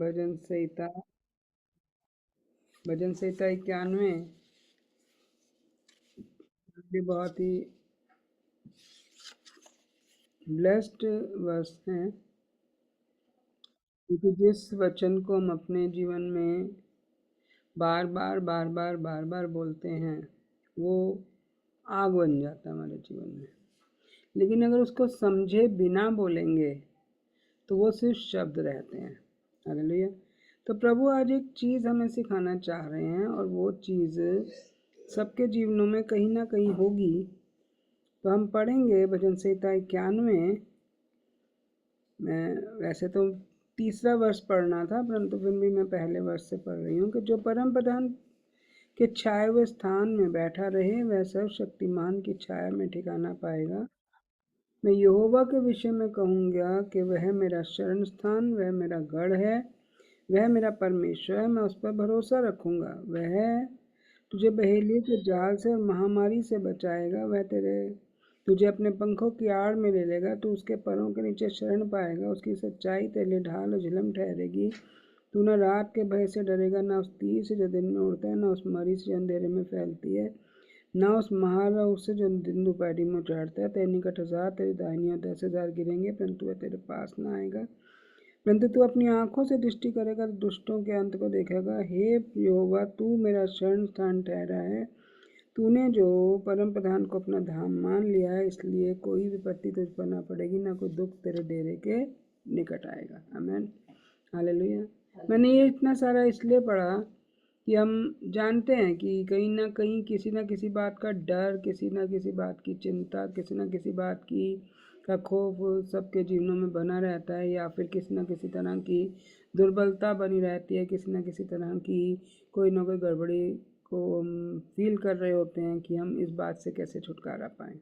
भजन संहिता 91 ये बहुत ही ब्लेस्ड वर्ष हैं, क्योंकि जिस वचन को हम अपने जीवन में बार बार बोलते हैं वो आग बन जाता है हमारे जीवन में। लेकिन अगर उसको समझे बिना बोलेंगे तो वो सिर्फ शब्द रहते हैं। हालेलुया। तो प्रभु आज एक चीज़ हमें सिखाना चाह रहे हैं और वो चीज़ सबके जीवनों में कहीं ना कहीं होगी। तो हम पढ़ेंगे भजन संहिता 91। मैं वैसे तो तीसरा वर्ष पढ़ना था, परंतु फिर भी मैं पहले वर्ष से पढ़ रही हूँ कि जो परम प्रधान के छाए हुए स्थान में बैठा रहे वह सर्वशक्तिमान की छाया में ठिकाना पाएगा। मैं यहोवा के विषय में कहूँगा कि वह मेरा शरण स्थान, वह मेरा गढ़ है, वह मेरा परमेश्वर है, मैं उस पर भरोसा रखूँगा। वह तुझे बहेलिए के जाल से और महामारी से बचाएगा। वह तुझे अपने पंखों की आड़ में ले लेगा। तू उसके पैरों के नीचे शरण पाएगा। उसकी सच्चाई तेरे लिए ढाल और झिलम ठहरेगी। तू न रात के भय से डरेगा, न उस तीर से जो दिन में उड़ता है, न उस मरी से जो अंधेरे में फैलती है, न उस महारोग से जो दिन दोपहरी में चढ़ता है। तेरे निकट 1000 तेरी दाहिनी और 10,000 गिरेंगे, परंतु वह तेरे पास न आएगा। परंतु तू अपनी आंखों से दृष्टि करेगा तो दुष्टों के अंत को देखेगा। हे यहोवा, तू मेरा शरण स्थान ठहरा है। तूने जो परम प्रधान को अपना धाम मान लिया है, इसलिए कोई विपत्ति तुझ पर ना पड़ेगी, ना कोई दुख तेरे डेरे के निकट आएगा। आमीन, हालेलुया। मैंने ये इतना सारा इसलिए पढ़ा कि हम जानते हैं कि कहीं ना कहीं किसी ना किसी बात का डर, किसी ना किसी बात की चिंता, किसी ना किसी बात की का खौफ सबके जीवनों में बना रहता है, या फिर किसी न किसी तरह की दुर्बलता बनी रहती है, किसी न किसी तरह की कोई ना कोई गड़बड़ी को हम फील कर रहे होते हैं कि हम इस बात से कैसे छुटकारा पाएं।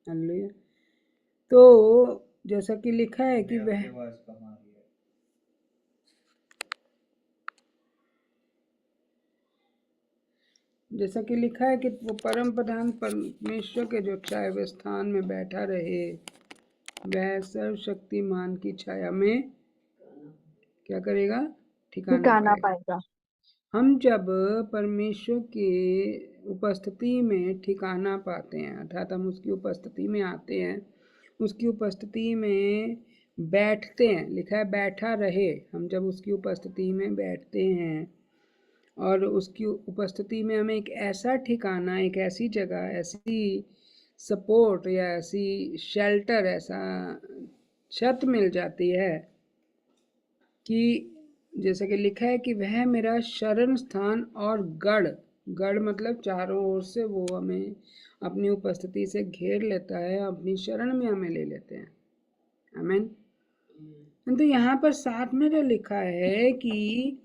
हालेलुया। तो जैसा कि लिखा है कि वह जैसा कि लिखा है कि वो परम प्रधान परमेश्वर के जो छाए हुए स्थान में बैठा रहे वह सर्वशक्तिमान की छाया में क्या करेगा? ठिकाना पाएगा। हम जब परमेश्वर की उपस्थिति में ठिकाना पाते हैं, अर्थात हम उसकी उपस्थिति में आते हैं, उसकी उपस्थिति में बैठते हैं, लिखा है बैठा रहे। हम जब उसकी उपस्थिति में बैठते हैं और उसकी उपस्थिति में हमें एक ऐसा ठिकाना, एक ऐसी जगह, ऐसी सपोर्ट या ऐसी शेल्टर, ऐसा छत मिल जाती है कि जैसे कि लिखा है कि वह मेरा शरण स्थान और गढ़, गढ़ मतलब चारों ओर से वो हमें अपनी उपस्थिति से घेर लेता है, अपनी शरण में हमें ले लेते हैं। आमीन। तो यहाँ पर साथ में जो लिखा है कि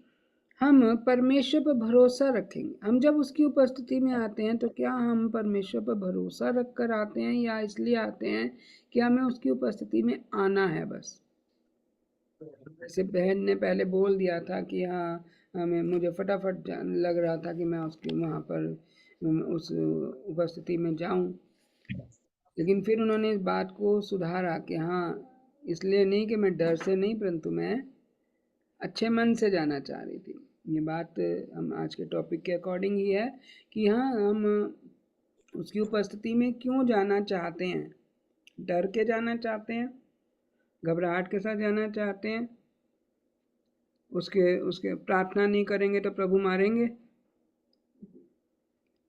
हम परमेश्वर पर भरोसा रखेंगे। हम जब उसकी उपस्थिति में आते हैं तो क्या हम परमेश्वर पर भरोसा रख कर आते हैं, या इसलिए आते हैं कि हमें उसकी उपस्थिति में आना है बस? जैसे बहन ने पहले बोल दिया था कि हाँ, मुझे फटाफट लग रहा था कि मैं उसकी वहाँ पर उस उपस्थिति में जाऊं, लेकिन फिर उन्होंने इस बात को सुधारा कि हाँ, इसलिए नहीं कि मैं डर से नहीं, परंतु मैं अच्छे मन से जाना चाह रही थी। ये बात हम आज के टॉपिक के अकॉर्डिंग ही है कि हाँ, हम उसकी उपस्थिति में क्यों जाना चाहते हैं? डर के जाना चाहते हैं, घबराहट के साथ जाना चाहते हैं, उसके उसके प्रार्थना नहीं करेंगे तो प्रभु मारेंगे,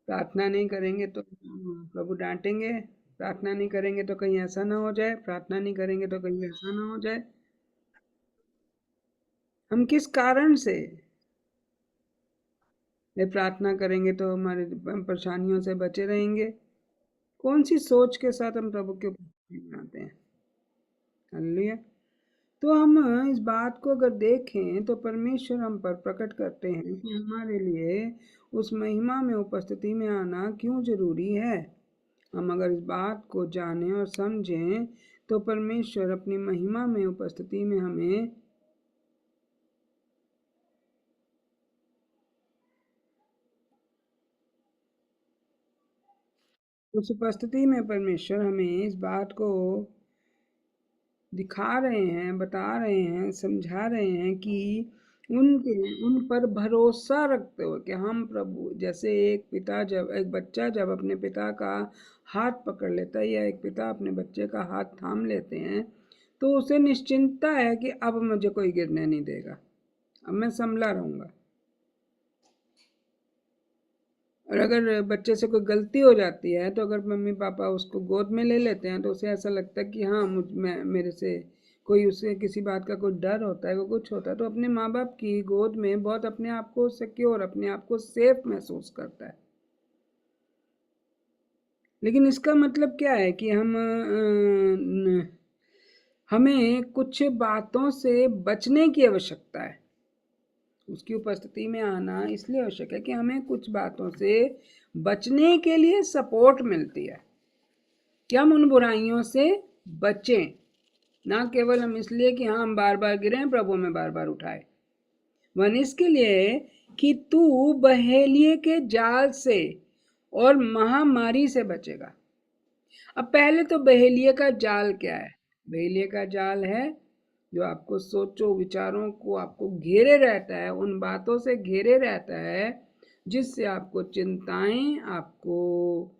प्रार्थना नहीं करेंगे तो प्रभु डांटेंगे, प्रार्थना नहीं करेंगे तो कहीं ऐसा ना हो जाए, प्रार्थना नहीं करेंगे तो कहीं ऐसा ना हो जाए। हम किस कारण से वे प्रार्थना करेंगे तो हमारे परेशानियों से बचे रहेंगे? कौन सी सोच के साथ हम प्रभु के उपस्थिति में आते हैं? हालेलुया। तो हम इस बात को अगर देखें तो परमेश्वर हम पर प्रकट करते हैं कि हमारे लिए उस महिमा में उपस्थिति में आना क्यों जरूरी है। हम अगर इस बात को जानें और समझें तो परमेश्वर अपनी महिमा में उपस्थिति में हमें उस उपस्थिति में परमेश्वर हमें इस बात को दिखा रहे हैं, बता रहे हैं, समझा रहे हैं कि उन पर भरोसा रखते हो कि हम प्रभु, जैसे एक बच्चा जब अपने पिता का हाथ पकड़ लेता है या एक पिता अपने बच्चे का हाथ थाम लेते हैं तो उसे निश्चिंतता है कि अब मुझे कोई गिरने नहीं देगा, अब मैं संभला रहूंगा। और अगर बच्चे से कोई गलती हो जाती है तो अगर मम्मी पापा उसको गोद में ले लेते हैं तो उसे ऐसा लगता है कि हाँ मेरे से कोई, उसे किसी बात का कोई डर होता है, वो कुछ होता है, तो अपने माँ बाप की गोद में बहुत अपने आप को सिक्योर, अपने आप को सेफ महसूस करता है। लेकिन इसका मतलब क्या है कि हमें कुछ बातों से बचने की आवश्यकता है। उसकी उपस्थिति में आना इसलिए आवश्यक है कि हमें कुछ बातों से बचने के लिए सपोर्ट मिलती है कि हम उन बुराइयों से बचें, ना केवल हम इसलिए कि हाँ हम बार बार गिरे, प्रभु में बार बार उठाए। वन इसके लिए कि तू बहेलिए के जाल से और महामारी से बचेगा। अब पहले तो बहेलिए का जाल क्या है? बहेलिए का जाल है जो आपको सोचो विचारों को आपको घेरे रहता है, उन बातों से घेरे रहता है जिससे आपको चिंताएं, आपको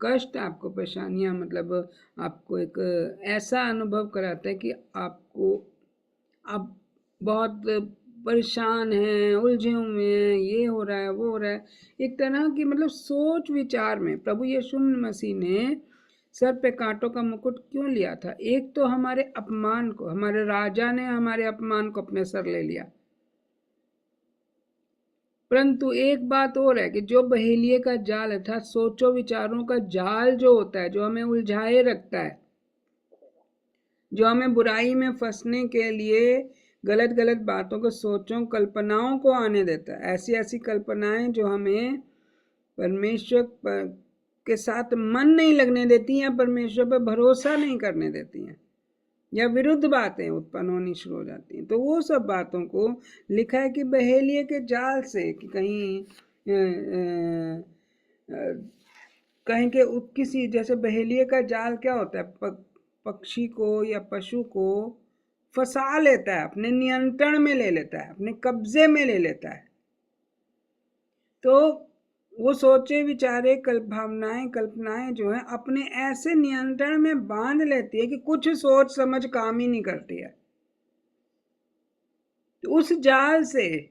कष्ट, आपको परेशानियां, मतलब आपको एक ऐसा अनुभव कराता है कि आप बहुत परेशान हैं, उलझे हुए हैं, ये हो रहा है वो हो रहा है। एक तरह की मतलब सोच विचार में प्रभु यीशु मसीह ने सर पे कांटों का मुकुट क्यों लिया था? एक तो हमारे अपमान को, हमारे राजा ने हमारे अपमान को अपने सर ले लिया, परंतु एक बात और है कि जो बहेलिए का जाल अर्थात सोचो विचारों का जाल जो होता है, जो हमें उलझाए रखता है, जो हमें बुराई में फंसने के लिए गलत गलत बातों को, सोचों, कल्पनाओं को आने देता है, ऐसी ऐसी कल्पनाएं जो हमें परमेश्वर के साथ मन नहीं लगने देती हैं, परमेश्वर पर भरोसा नहीं करने देती हैं, या विरुद्ध बातें उत्पन्न होनी शुरू हो जाती हैं। तो वो सब बातों को लिखा है कि बहेलिए के जाल से, कि कहीं के किसी, जैसे बहेलिए का जाल क्या होता है? पक्षी को या पशु को फंसा लेता है, अपने नियंत्रण में ले लेता है, अपने कब्जे में ले लेता है। तो वो सोचे विचारे भावनाएं, कल्पनाएं जो है अपने ऐसे नियंत्रण में बांध लेती है कि कुछ सोच समझ काम ही नहीं करती है। तो उस जाल से,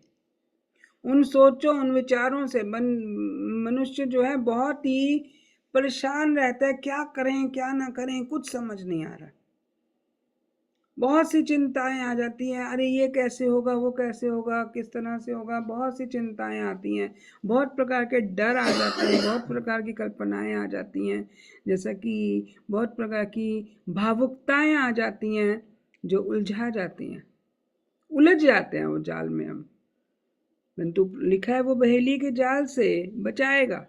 उन सोचों, उन विचारों से मनुष्य जो है बहुत ही परेशान रहता है। क्या करें क्या ना करें कुछ समझ नहीं आ रहा, बहुत सी चिंताएं आ जाती हैं। अरे ये कैसे होगा, वो कैसे होगा, किस तरह से होगा, बहुत सी चिंताएं आती हैं, बहुत प्रकार के डर आ जाते हैं, बहुत प्रकार की कल्पनाएं आ जाती हैं, जैसा कि बहुत प्रकार की भावुकताएं आ जाती हैं जो उलझा जाती हैं, उलझ जाते हैं वो जाल में हम। परंतु लिखा है वो बहेली के जाल से बचाएगा।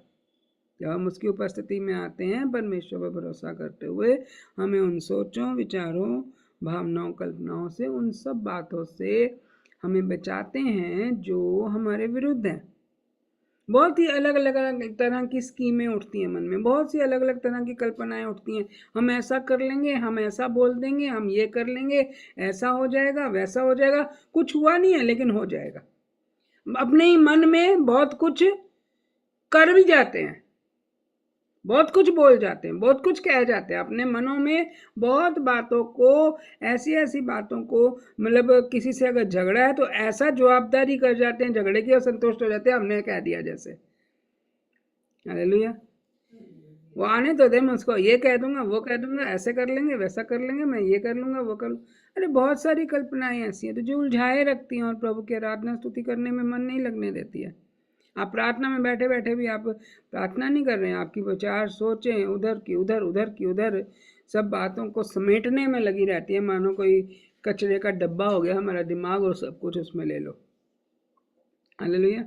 जब हम उसकी उपस्थिति में आते हैं परमेश्वर पर भरोसा करते हुए, हमें उन सोचों, विचारों, भावनाओं, कल्पनाओं से, उन सब बातों से हमें बचाते हैं जो हमारे विरुद्ध हैं। बहुत ही अलग अलग तरह की स्कीमें उठती हैं मन में, बहुत सी अलग अलग तरह की कल्पनाएं उठती हैं। हम ऐसा कर लेंगे, हम ऐसा बोल देंगे, हम ये कर लेंगे, ऐसा हो जाएगा, वैसा हो जाएगा। कुछ हुआ नहीं है लेकिन हो जाएगा। अपने ही मन में बहुत कुछ कर भी जाते हैं, बहुत कुछ बोल जाते हैं, बहुत कुछ कह जाते हैं अपने मनों में, बहुत बातों को, ऐसी ऐसी बातों को, मतलब किसी से अगर झगड़ा है तो ऐसा जवाबदारी कर जाते हैं झगड़े की और संतुष्ट हो जाते हैं, हमने कह दिया जैसे। हालेलुया। वो आने तो दे, मैं उसको ये कह दूंगा, वो कह दूंगा, ऐसे कर लेंगे, वैसा कर लेंगे, मैं ये कर लूंगा, वो कर लूंगा। अरे बहुत सारी कल्पनाएं ऐसी हैं तो जो उलझाए रखती हैं और प्रभु की आराधना स्तुति करने में मन नहीं लगने देती है। आप प्रार्थना में बैठे बैठे भी आप प्रार्थना नहीं कर रहे हैं, आपकी विचार सोचें उधर की उधर, उधर की उधर, सब बातों को समेटने में लगी रहती है, मानो कोई कचरे का डब्बा हो गया हमारा दिमाग और सब कुछ उसमें ले लो। हालेलुया।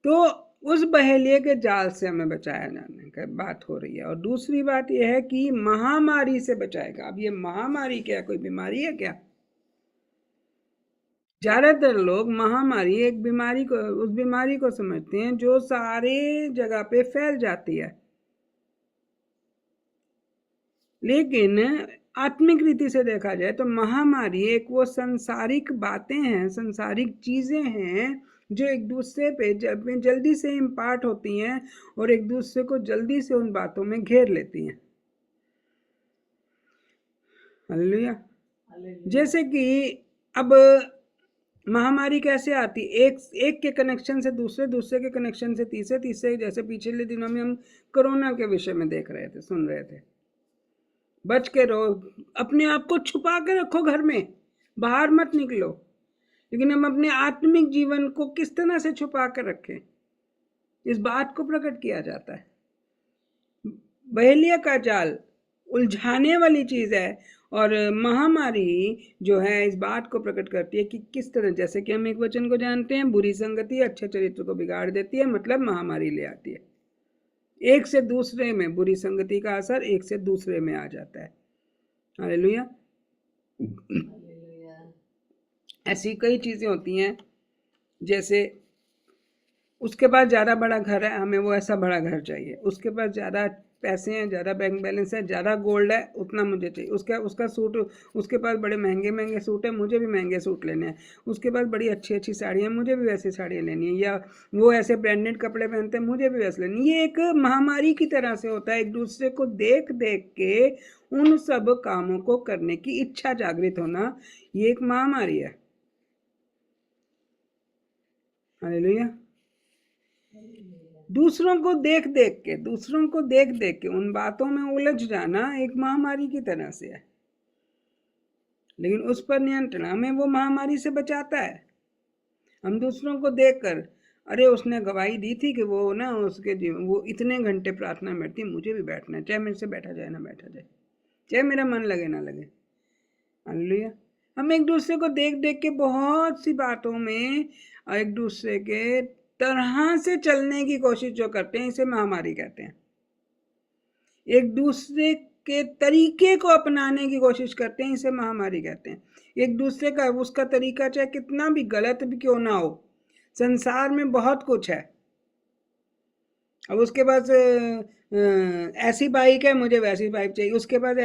तो उस बहेलिए के जाल से हमें बचाया जाने की बात हो रही है। और दूसरी बात यह है कि महामारी से बचाएगा। अब ये महामारी क्या, कोई बीमारी है क्या? ज्यादातर लोग महामारी एक बीमारी को, उस बीमारी को समझते हैं जो सारे जगह पे फैल जाती है। लेकिन आत्मिक रीति से देखा जाए तो महामारी एक वो संसारिक बातें हैं, संसारिक चीजें हैं जो एक दूसरे पे जल्दी से इम्पार्ट होती हैं और एक दूसरे को जल्दी से उन बातों में घेर लेती हैं। हालेलुया। जैसे कि अब महामारी कैसे आती, एक के कनेक्शन से दूसरे, दूसरे के कनेक्शन से तीसरे, तीसरे, जैसे पिछले दिनों में हम कोरोना के विषय में देख रहे थे, सुन रहे थे। बच के रहो, अपने आप को छुपा के रखो घर में, बाहर मत निकलो। लेकिन हम अपने आत्मिक जीवन को किस तरह से छुपा कर रखें, इस बात को प्रकट किया जाता है। बहेलिया का जाल उलझाने वाली चीज है और महामारी जो है इस बात को प्रकट करती है कि किस तरह, जैसे कि हम एक वचन को जानते हैं, बुरी संगति अच्छे चरित्र को बिगाड़ देती है, मतलब महामारी ले आती है। एक से दूसरे में बुरी संगति का असर एक से दूसरे में आ जाता है। हालेलुया। ऐसी कई चीजें होती हैं, जैसे उसके पास ज़्यादा बड़ा घर है, हमें वो ऐसा बड़ा घर चाहिए। उसके पास ज़्यादा पैसे हैं, ज़्यादा बैंक बैलेंस है, ज़्यादा गोल्ड है, उतना मुझे चाहिए। उसका सूट, उसके पास बड़े महंगे महंगे सूट है, मुझे भी महंगे सूट लेने हैं। उसके पास बड़ी अच्छी अच्छी साड़ियाँ, मुझे भी वैसी साड़ियाँ लेनी है। या वो ऐसे ब्रांडेड कपड़े पहनते हैं, मुझे भी वैसे लेनी। ये एक महामारी की तरह से होता है, एक दूसरे को देख देख के उन सब कामों को करने की इच्छा जागृत होना, ये एक महामारी है। हालेलुया। दूसरों को देख देख के उन बातों में उलझ जाना एक महामारी की तरह से है, लेकिन उस पर नियंत्रण हमें वो महामारी से बचाता है। हम दूसरों को देखकर, अरे उसने गवाही दी थी कि वो ना उसके जीवन, वो इतने घंटे प्रार्थना में बैठती, मुझे भी बैठना है, चाहे मेरे से बैठा जाए ना बैठा जाए, चाहे मेरा मन लगे ना लगे। हालेलुया। हम एक दूसरे को देख देख के बहुत सी बातों में एक दूसरे के तरह से चलने की कोशिश जो करते हैं, इसे महामारी कहते हैं। एक दूसरे के तरीके को अपनाने की कोशिश करते हैं, इसे महामारी कहते हैं। एक दूसरे का उसका तरीका चाहे कितना भी गलत भी क्यों ना हो, संसार में बहुत कुछ है। अब उसके पास ऐसी बाइक है, मुझे वैसी बाइक चाहिए। उसके पास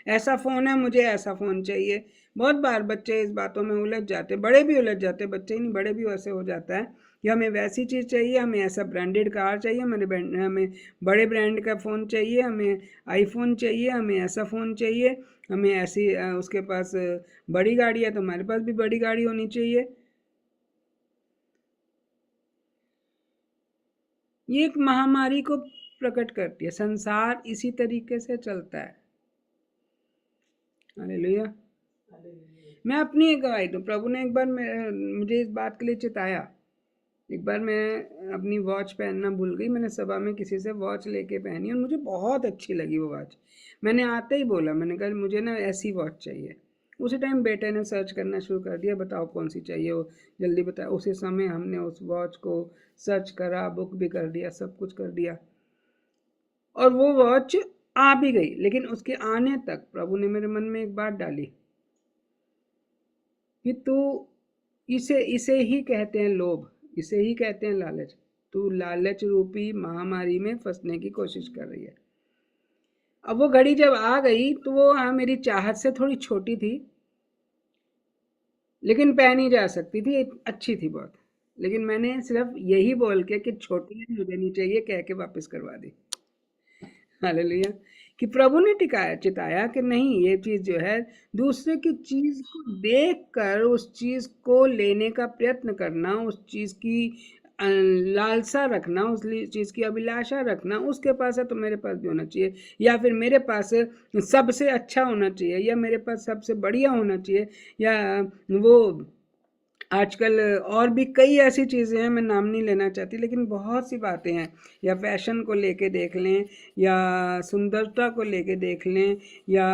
ऐसा फ़ोन है, मुझे ऐसा फ़ोन चाहिए। बहुत बार बच्चे इस बातों में उलझ जाते, बड़े भी उलझ जाते, बच्चे ही नहीं बड़े भी वैसे हो जाता है कि हमें वैसी चीज़ चाहिए, हमें ऐसा ब्रांडेड कार चाहिए, हमें बड़े ब्रांड का फ़ोन चाहिए, हमें आईफोन चाहिए, हमें ऐसा फ़ोन चाहिए, हमें ऐसी उसके पास बड़ी गाड़ी है तो हमारे पास भी बड़ी गाड़ी होनी चाहिए। ये एक महामारी को प्रकट करती है। संसार इसी तरीके से चलता है। हालेलुया। मैं अपनी एक गवाही दूं, प्रभु ने एक बार मुझे इस बात के लिए चिताया। एक बार मैं अपनी वॉच पहनना भूल गई, मैंने सभा में किसी से वॉच लेके पहनी और मुझे बहुत अच्छी लगी वो वॉच। मैंने आते ही बोला, मैंने कहा मुझे ना ऐसी वॉच चाहिए। उसी टाइम बेटे ने सर्च करना शुरू कर दिया, बताओ कौन सी चाहिए, वो जल्दी बताओ। उसी समय हमने उस वॉच को सर्च करा, बुक भी कर दिया, सब कुछ कर दिया और वो वॉच आ भी गई। लेकिन उसके आने तक प्रभु ने मेरे मन में एक बात डाली कि तू इसे ही कहते हैं लोभ, इसे ही कहते हैं लालच। तू लालच रूपी महामारी में फंसने की कोशिश कर रही है। अब वो घड़ी जब आ गई तो वो मेरी चाहत से थोड़ी छोटी थी, लेकिन पहनी जा सकती थी, अच्छी थी बहुत। लेकिन मैंने सिर्फ यही बोल के कि छोटी है मुझे नहीं चाहिए कह के वापस करवा दी। हालेलुया। कि प्रभु ने चिताया कि नहीं, ये चीज जो है, दूसरे की चीज को देख कर उस चीज को लेने का प्रयत्न करना, उस चीज की लालसा रखना, उस चीज की अभिलाषा रखना, उसके पास है तो मेरे पास भी होना चाहिए, या फिर मेरे पास सबसे अच्छा होना चाहिए, या मेरे पास सबसे बढ़िया होना चाहिए, या वो आजकल और भी कई ऐसी चीज़ें हैं, मैं नाम नहीं लेना चाहती, लेकिन बहुत सी बातें हैं। या फैशन को लेके देख लें, या सुंदरता को लेके देख लें, या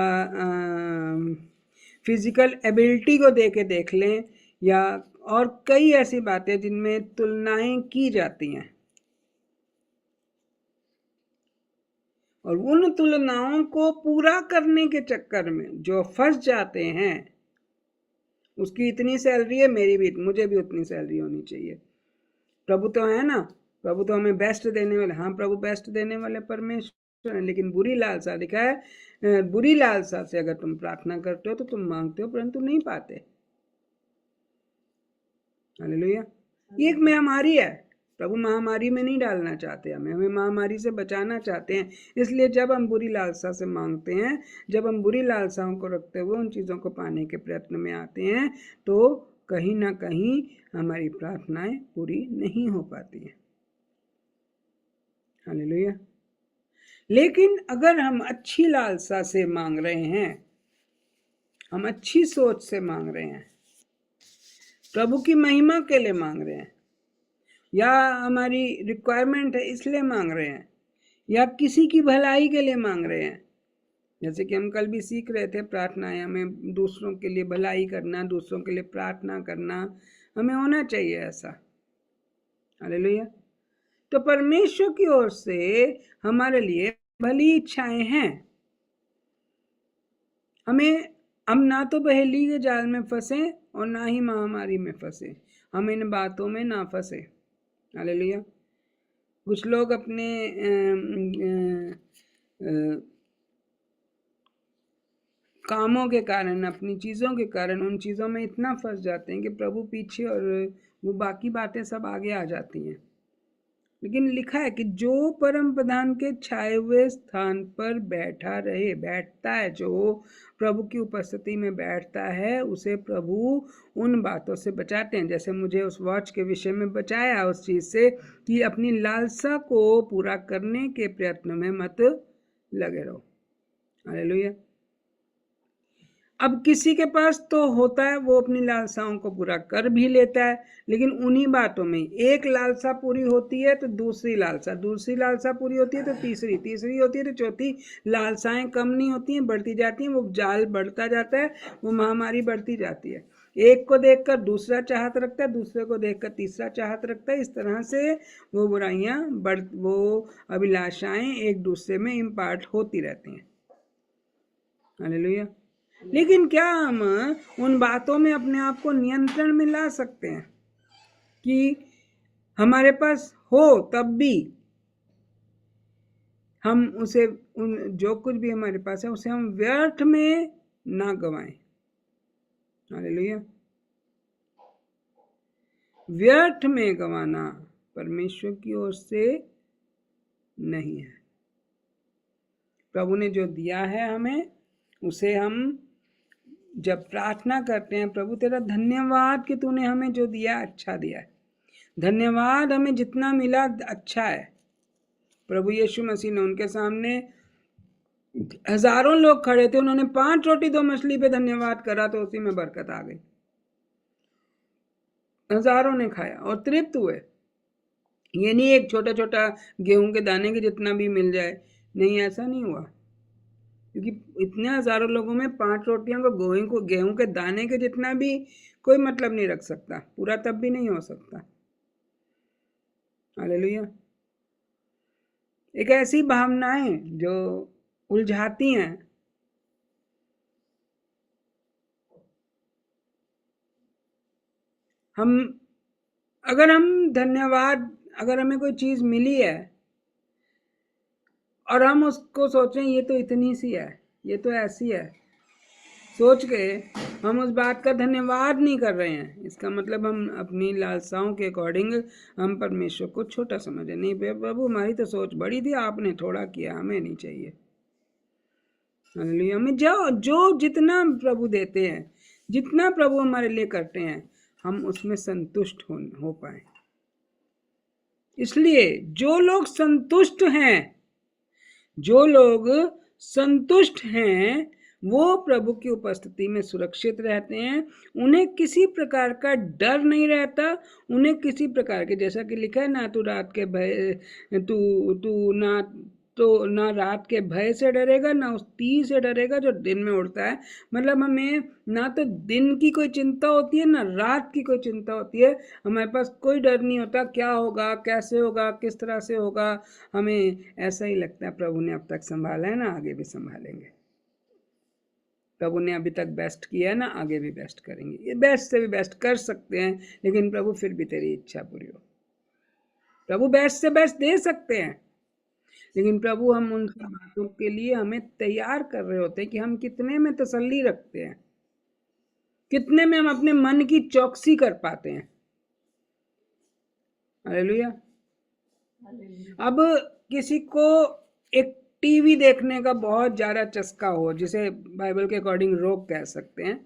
फिजिकल एबिलिटी को देख लें, या और कई ऐसी बातें जिनमें तुलनाएं की जाती हैं। और उन तुलनाओं को पूरा करने के चक्कर में जो फंस जाते हैं, उसकी इतनी सैलरी है, मुझे भी उतनी सैलरी होनी चाहिए। प्रभु तो है ना, प्रभु तो हमें बेस्ट देने वाले, हाँ प्रभु बेस्ट देने वाले परमेश्वर हैं, लेकिन बुरी लालसा दिखा है बुरी लालसा से अगर तुम प्रार्थना करते हो तो तुम मांगते हो परंतु नहीं पाते। हालेलुया। ये एक महामारी है। प्रभु महामारी में नहीं डालना चाहते हमें, हमें महामारी से बचाना चाहते हैं। इसलिए जब हम बुरी लालसा से मांगते हैं, जब हम बुरी लालसाओं को रखते हुए उन चीज़ों को पाने के प्रयत्न में आते हैं, तो कहीं ना कहीं हमारी प्रार्थनाएं पूरी नहीं हो पाती हैं। हालेलुया। लेकिन अगर हम अच्छी लालसा से मांग रहे हैं, हम अच्छी सोच से मांग रहे हैं, प्रभु की महिमा के लिए मांग रहे हैं, या हमारी रिक्वायरमेंट है इसलिए मांग रहे हैं, या किसी की भलाई के लिए मांग रहे हैं, जैसे कि हम कल भी सीख रहे थे प्रार्थनाएं, हमें दूसरों के लिए भलाई करना, दूसरों के लिए प्रार्थना करना, हमें होना चाहिए ऐसा। हालेलुया। तो परमेश्वर की ओर से हमारे लिए भली इच्छाएं हैं। हम ना तो पहेली के जाल में फंसे और ना ही महामारी में फंसे, हम इन बातों में ना फंसे। हालेलुया। कुछ लोग अपने कामों के कारण, अपनी चीज़ों के कारण उन चीज़ों में इतना फंस जाते हैं कि प्रभु पीछे और वो बाकी बातें सब आगे आ जाती हैं। लेकिन लिखा है कि जो परम प्रधान के छाए हुए स्थान पर बैठता है, जो प्रभु की उपस्थिति में बैठता है, उसे प्रभु उन बातों से बचाते हैं। जैसे मुझे उस वॉच के विषय में बचाया उस चीज़ से कि अपनी लालसा को पूरा करने के प्रयत्न में मत लगे रहो। हालेलुया। अब किसी के पास तो होता है, वो अपनी लालसाओं को पूरा कर भी लेता है, लेकिन उन्हीं बातों में एक लालसा पूरी होती है तो दूसरी लालसा पूरी होती है तो तीसरी होती है तो चौथी। लालसाएं कम नहीं होती हैं, बढ़ती जाती हैं, वो जाल बढ़ता जाता है, वो महामारी बढ़ती जाती है। एक को देखकर दूसरा चाहत रखता है, दूसरे को देखकर तीसरा चाहत रखता है। इस तरह से वो बुराइयां वो अभिलाषाएं एक दूसरे में इम्पार्ट होती रहती हैं। हालेलुया। लेकिन क्या हम उन बातों में अपने आप को नियंत्रण में ला सकते हैं कि हमारे पास हो तब भी हम उसे, जो कुछ भी हमारे पास है उसे हम व्यर्थ में ना गवाएं। हालेलुया। व्यर्थ में गवाना परमेश्वर की ओर से नहीं है। प्रभु ने जो दिया है हमें, उसे हम जब प्रार्थना करते हैं, प्रभु तेरा धन्यवाद कि तूने हमें जो दिया अच्छा दिया है, धन्यवाद हमें जितना मिला अच्छा है। प्रभु यीशु मसीह ने, उनके सामने हजारों लोग खड़े थे, उन्होंने 5 रोटी 2 मछली पे धन्यवाद करा तो उसी में बरकत आ गई। हजारों ने खाया और तृप्त हुए। ये नहीं एक छोटा छोटा गेहूं के दाने के जितना भी मिल जाए, नहीं, ऐसा नहीं हुआ, क्योंकि इतने हजारों लोगों में 5 रोटियों को गेहूं के दाने के जितना भी कोई मतलब नहीं रख सकता, पूरा तब भी नहीं हो सकता। हालेलुया। एक ऐसी भावनाएं जो उलझाती हैं, अगर हमें कोई चीज मिली है और हम उसको सोचें ये तो इतनी सी है, ये तो ऐसी है, सोच के हम उस बात का धन्यवाद नहीं कर रहे हैं, इसका मतलब हम अपनी लालसाओं के अकॉर्डिंग हम परमेश्वर को छोटा समझे। नहीं प्रभु, हमारी तो सोच बड़ी थी, आपने थोड़ा किया, हमें नहीं चाहिए। हमें जो जितना प्रभु देते हैं, जितना प्रभु हमारे लिए करते हैं, हम उसमें संतुष्ट हो पाए। इसलिए जो लोग संतुष्ट हैं वो प्रभु की उपस्थिति में सुरक्षित रहते हैं। उन्हें किसी प्रकार का डर नहीं रहता, उन्हें किसी प्रकार के, जैसा कि लिखा है ना, तू रात के भय ना रात के भय से डरेगा, ना उस तीर से डरेगा जो दिन में उड़ता है। मतलब हमें ना तो दिन की कोई चिंता होती है, ना रात की कोई चिंता होती है, हमारे पास कोई डर नहीं होता क्या होगा, कैसे होगा, किस तरह से होगा। हमें ऐसा ही लगता है प्रभु ने अब तक संभाला है ना, आगे भी संभालेंगे। प्रभु ने अभी तक बेस्ट किया है ना, आगे भी बेस्ट करेंगे। ये बेस्ट से भी बेस्ट कर सकते हैं, लेकिन प्रभु फिर भी तेरी इच्छा पूरी हो। प्रभु बेस्ट से बेस्ट दे सकते हैं, लेकिन प्रभु हम उन सब बातों के लिए हमें तैयार कर रहे होते हैं कि हम कितने में तसल्ली रखते हैं, कितने में हम अपने मन की चौकसी कर पाते हैं। हालेलुया। अब किसी को एक टीवी देखने का बहुत ज्यादा चस्का हो, जिसे बाइबल के अकॉर्डिंग रोग कह सकते हैं।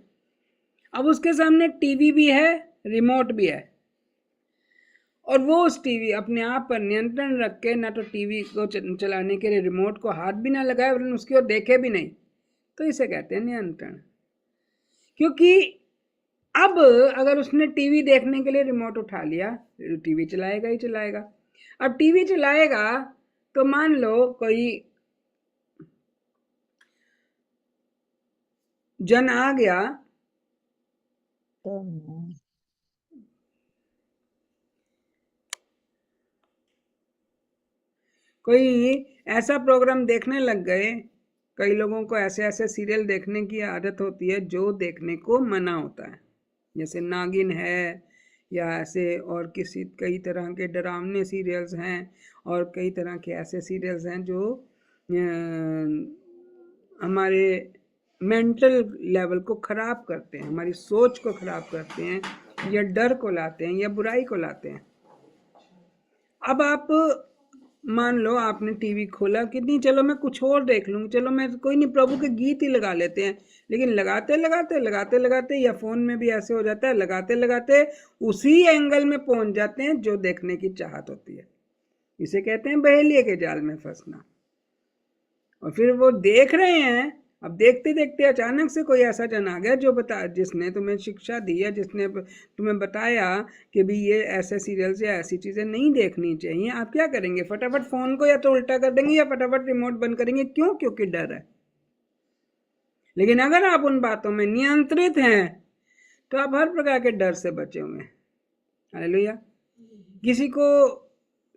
अब उसके सामने टीवी भी है, रिमोट भी है, और वो उस टीवी अपने आप पर नियंत्रण रख के ना तो टीवी को चलाने के लिए रिमोट को हाथ भी ना लगाए और उसकी ओर देखे भी नहीं, तो इसे कहते हैं नियंत्रण। क्योंकि अब अगर उसने टीवी देखने के लिए रिमोट उठा लिया, टीवी चलाएगा ही चलाएगा। अब टीवी चलाएगा तो मान लो कोई जन आ गया, कोई ऐसा प्रोग्राम देखने लग गए। कई लोगों को ऐसे ऐसे सीरियल देखने की आदत होती है जो देखने को मना होता है, जैसे नागिन है या ऐसे और किसी कई तरह के डरावने सीरियल्स हैं, और कई तरह के ऐसे सीरियल्स हैं जो हमारे मेंटल लेवल को ख़राब करते हैं, हमारी सोच को ख़राब करते हैं, या डर को लाते हैं, या बुराई को लाते हैं। अब आप मान लो आपने टीवी खोला कि नहीं, चलो मैं कुछ और देख लूँगी, चलो मैं कोई नहीं प्रभु के गीत ही लगा लेते हैं, लेकिन लगाते लगाते लगाते लगाते, या फ़ोन में भी ऐसे हो जाता है, लगाते लगाते उसी एंगल में पहुंच जाते हैं जो देखने की चाहत होती है। इसे कहते हैं बहेलिए के जाल में फंसना। और फिर वो देख रहे हैं, अब देखते देखते अचानक से कोई ऐसा जन आ गया जो जिसने तुम्हें शिक्षा दी है, जिसने तुम्हें बताया कि भी ये ऐसे सीरियल्स या ऐसी चीज़ें नहीं देखनी चाहिए। आप क्या करेंगे? फटाफट फ़ोन को या तो उल्टा कर देंगे या फटाफट रिमोट बंद करेंगे। क्यों? क्योंकि डर है। लेकिन अगर आप उन बातों में नियंत्रित हैं तो आप हर प्रकार के डर से बचे हुए हैं। हालेलुया। किसी को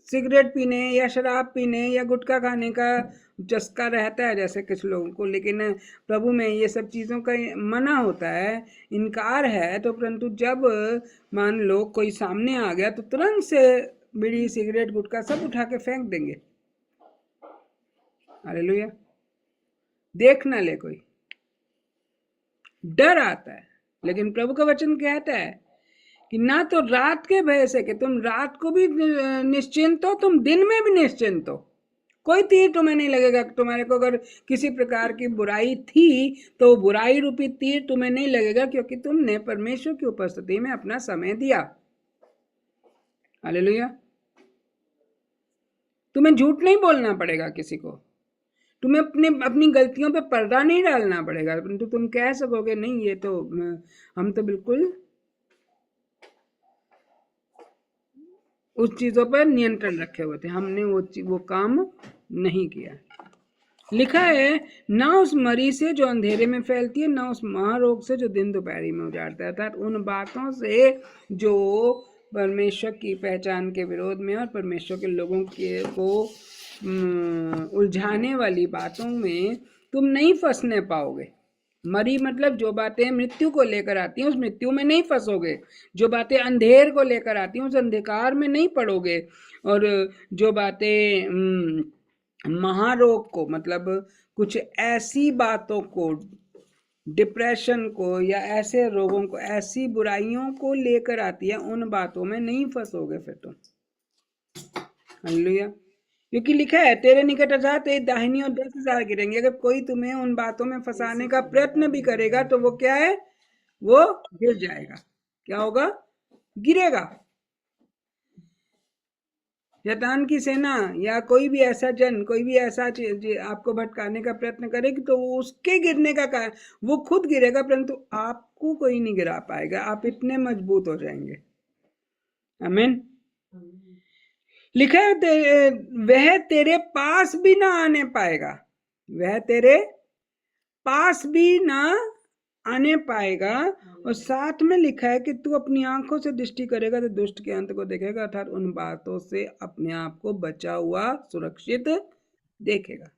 सिगरेट पीने या शराब पीने या गुटखा खाने का चस्का रहता है जैसे कुछ लोगों को, लेकिन प्रभु में ये सब चीज़ों का मना होता है, इनकार है। तो परंतु जब मान लो कोई सामने आ गया तो तुरंत से बीड़ी सिगरेट गुटखा सब उठा के फेंक देंगे। हालेलुया। देख ना ले कोई, डर आता है। लेकिन प्रभु का वचन कहता है कि ना तो रात के भय से कि तुम रात को भी निश्चिंत हो, तुम दिन में भी निश्चिंत हो। कोई तीर तुम्हें नहीं लगेगा। तुम्हारे को अगर किसी प्रकार की बुराई थी तो बुराई रूपी तीर तुम्हें नहीं लगेगा, क्योंकि तुमने परमेश्वर की उपस्थिति में अपना समय दिया। हालेलुया। तुम्हें झूठ नहीं बोलना पड़ेगा किसी को, तुम्हें अपनी गलतियों पे पर्दा नहीं डालना पड़ेगा, परंतु तुम कह सकोगे नहीं ये तो हम तो बिल्कुल उस चीज़ों पर नियंत्रण रखे हुए थे, हमने वो काम नहीं किया। लिखा है ना उस मरी से जो अंधेरे में फैलती है, ना उस महारोग से जो दिन दोपहरी में उजाड़ता है। अर्थात उन बातों से जो परमेश्वर की पहचान के विरोध में और परमेश्वर के लोगों के को उलझाने वाली बातों में तुम नहीं फंसने पाओगे। मरी मतलब जो बातें मृत्यु को लेकर आती हैं उस मृत्यु में नहीं फंसोगे, जो बातें अंधेर को लेकर आती हैं उस अंधकार में नहीं पड़ोगे, और जो बातें महारोग को मतलब कुछ ऐसी बातों को, डिप्रेशन को या ऐसे रोगों को, ऐसी बुराइयों को लेकर आती है, उन बातों में नहीं फंसोगे फिर तुम। हालेलुया। क्योंकि लिखा है तेरे निकट 1000 तेरी दाहिनी और 10,000 गिरेंगे। अगर कोई तुम्हें उन बातों में फंसाने का प्रयत्न भी करेगा तो वो क्या है? वो गिर जाएगा। क्या होगा? गिरेगा। शैतान की सेना या कोई भी ऐसा जन, कोई भी ऐसा चीज आपको भटकाने का प्रयत्न करेगी तो उसके गिरने का कारण वो खुद गिरेगा, परंतु आपको कोई नहीं गिरा पाएगा। आप इतने मजबूत हो जाएंगे। आमीन। लिखा है वह तेरे पास भी ना आने पाएगा, वह तेरे पास भी ना आने पाएगा। और साथ में लिखा है कि तू अपनी आंखों से दृष्टि करेगा तो दुष्ट के अंत को देखेगा, अर्थात उन बातों से अपने आप को बचा हुआ सुरक्षित देखेगा,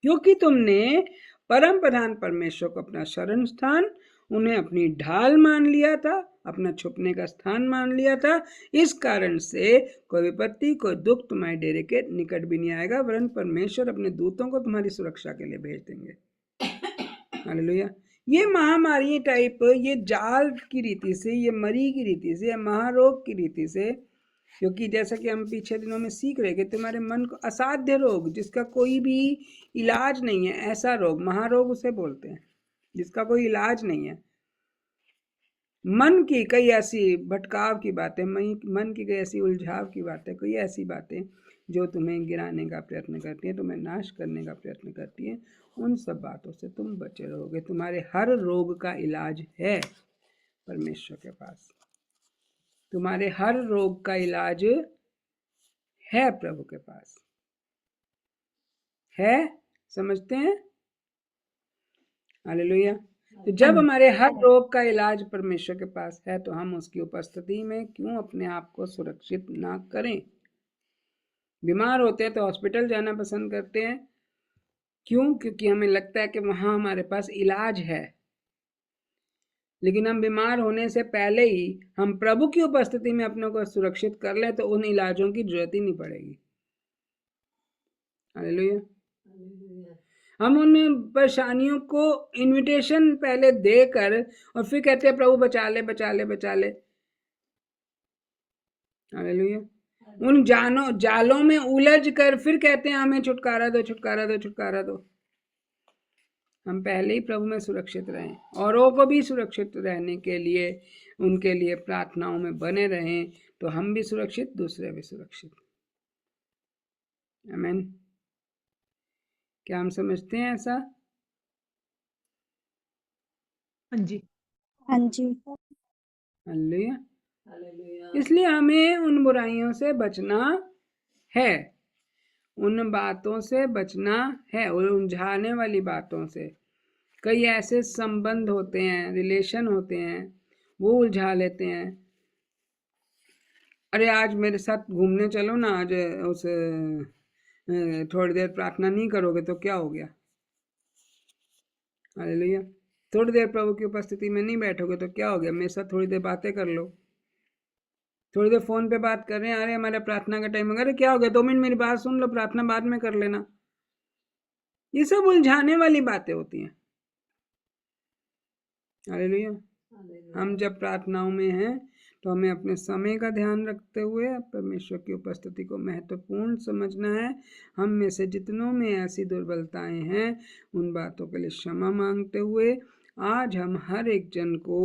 क्योंकि तुमने परम प्रधान परमेश्वर को अपना शरण स्थान उन्हें अपनी ढाल मान लिया था, अपना छुपने का स्थान मान लिया था। इस कारण से कोई विपत्ति, कोई दुख तुम्हारे डेरे के निकट भी नहीं आएगा, वरन परमेश्वर अपने दूतों को तुम्हारी सुरक्षा के लिए भेज देंगे। हालेलुया। ये महामारी टाइप, ये जाल की रीति से, ये मरी की रीति से, महारोग की रीति से, क्योंकि जैसा कि हम पीछे दिनों में सीख रहे कि तुम्हारे मन को असाध्य रोग, जिसका कोई भी इलाज नहीं है, ऐसा रोग महारोग उसे बोलते हैं, जिसका कोई इलाज नहीं है। मन की कई ऐसी भटकाव की बातें, मन की कई ऐसी उलझाव की बातें, कोई ऐसी बातें जो तुम्हें गिराने का प्रयत्न करती हैं, तुम्हें नाश करने का प्रयत्न करती हैं, उन सब बातों से तुम बचे रहोगे। तुम्हारे हर रोग का इलाज है परमेश्वर के पास। तुम्हारे हर रोग का इलाज है प्रभु के पास है। समझते हैं? हालेलुया। तो जब हमारे हर रोग का इलाज परमेश्वर के पास है, तो हम उसकी उपस्थिति में क्यों अपने आप को सुरक्षित ना करें? बीमार होते हैं तो हॉस्पिटल जाना पसंद करते हैं, क्यों? क्योंकि हमें लगता है कि वहां हमारे पास इलाज है। लेकिन हम बीमार होने से पहले ही हम प्रभु की उपस्थिति में अपने को सुरक्षित कर लें, तो उन इलाजों की जरूरत ही नहीं पड़ेगी। हालेलुया। हम उन परेशानियों को इनविटेशन पहले देकर और फिर कहते हैं प्रभु बचा ले, बचा ले, बचा ले। हालेलुया। उन जालों में उलझ कर फिर कहते हैं हमें छुटकारा दो, छुटकारा दो, छुटकारा दो। हम पहले ही प्रभु में सुरक्षित रहें, औरों को भी सुरक्षित रहने के लिए उनके लिए प्रार्थनाओं में बने रहें, तो हम भी सुरक्षित, दूसरे भी सुरक्षित। आमीन। क्या हम समझते हैं ऐसा? हाँ जी, हाँ जी। हालेलुया। इसलिए हमें उन बुराइयों से बचना है, उन बातों से बचना है, उलझाने वाली बातों से। कई ऐसे संबंध होते हैं, रिलेशन होते हैं, वो उलझा लेते हैं। अरे आज मेरे साथ घूमने चलो ना, आज उस थोड़ी देर प्रार्थना नहीं करोगे तो क्या हो गया? हालेलुया। थोड़ी देर प्रभु की उपस्थिति में नहीं बैठोगे तो क्या हो गया? मेरे साथ थोड़ी देर बातें कर लो। थोड़ी देर फोन पे बात कर रहे हैं, अरे हमारा प्रार्थना का टाइम, अरे क्या हो गया, 2 मिनट मेरी बात सुन लो, प्रार्थना बाद में कर लेना। ये सब उलझाने वाली बातें होती हैं। हालेलुया। हम जब प्रार्थनाओं में हैं तो हमें अपने समय का ध्यान रखते हुए परमेश्वर की उपस्थिति को महत्वपूर्ण समझना है। हम में से जितनों में ऐसी दुर्बलताएं हैं, उन बातों के लिए क्षमा मांगते हुए आज हम हर एक जन को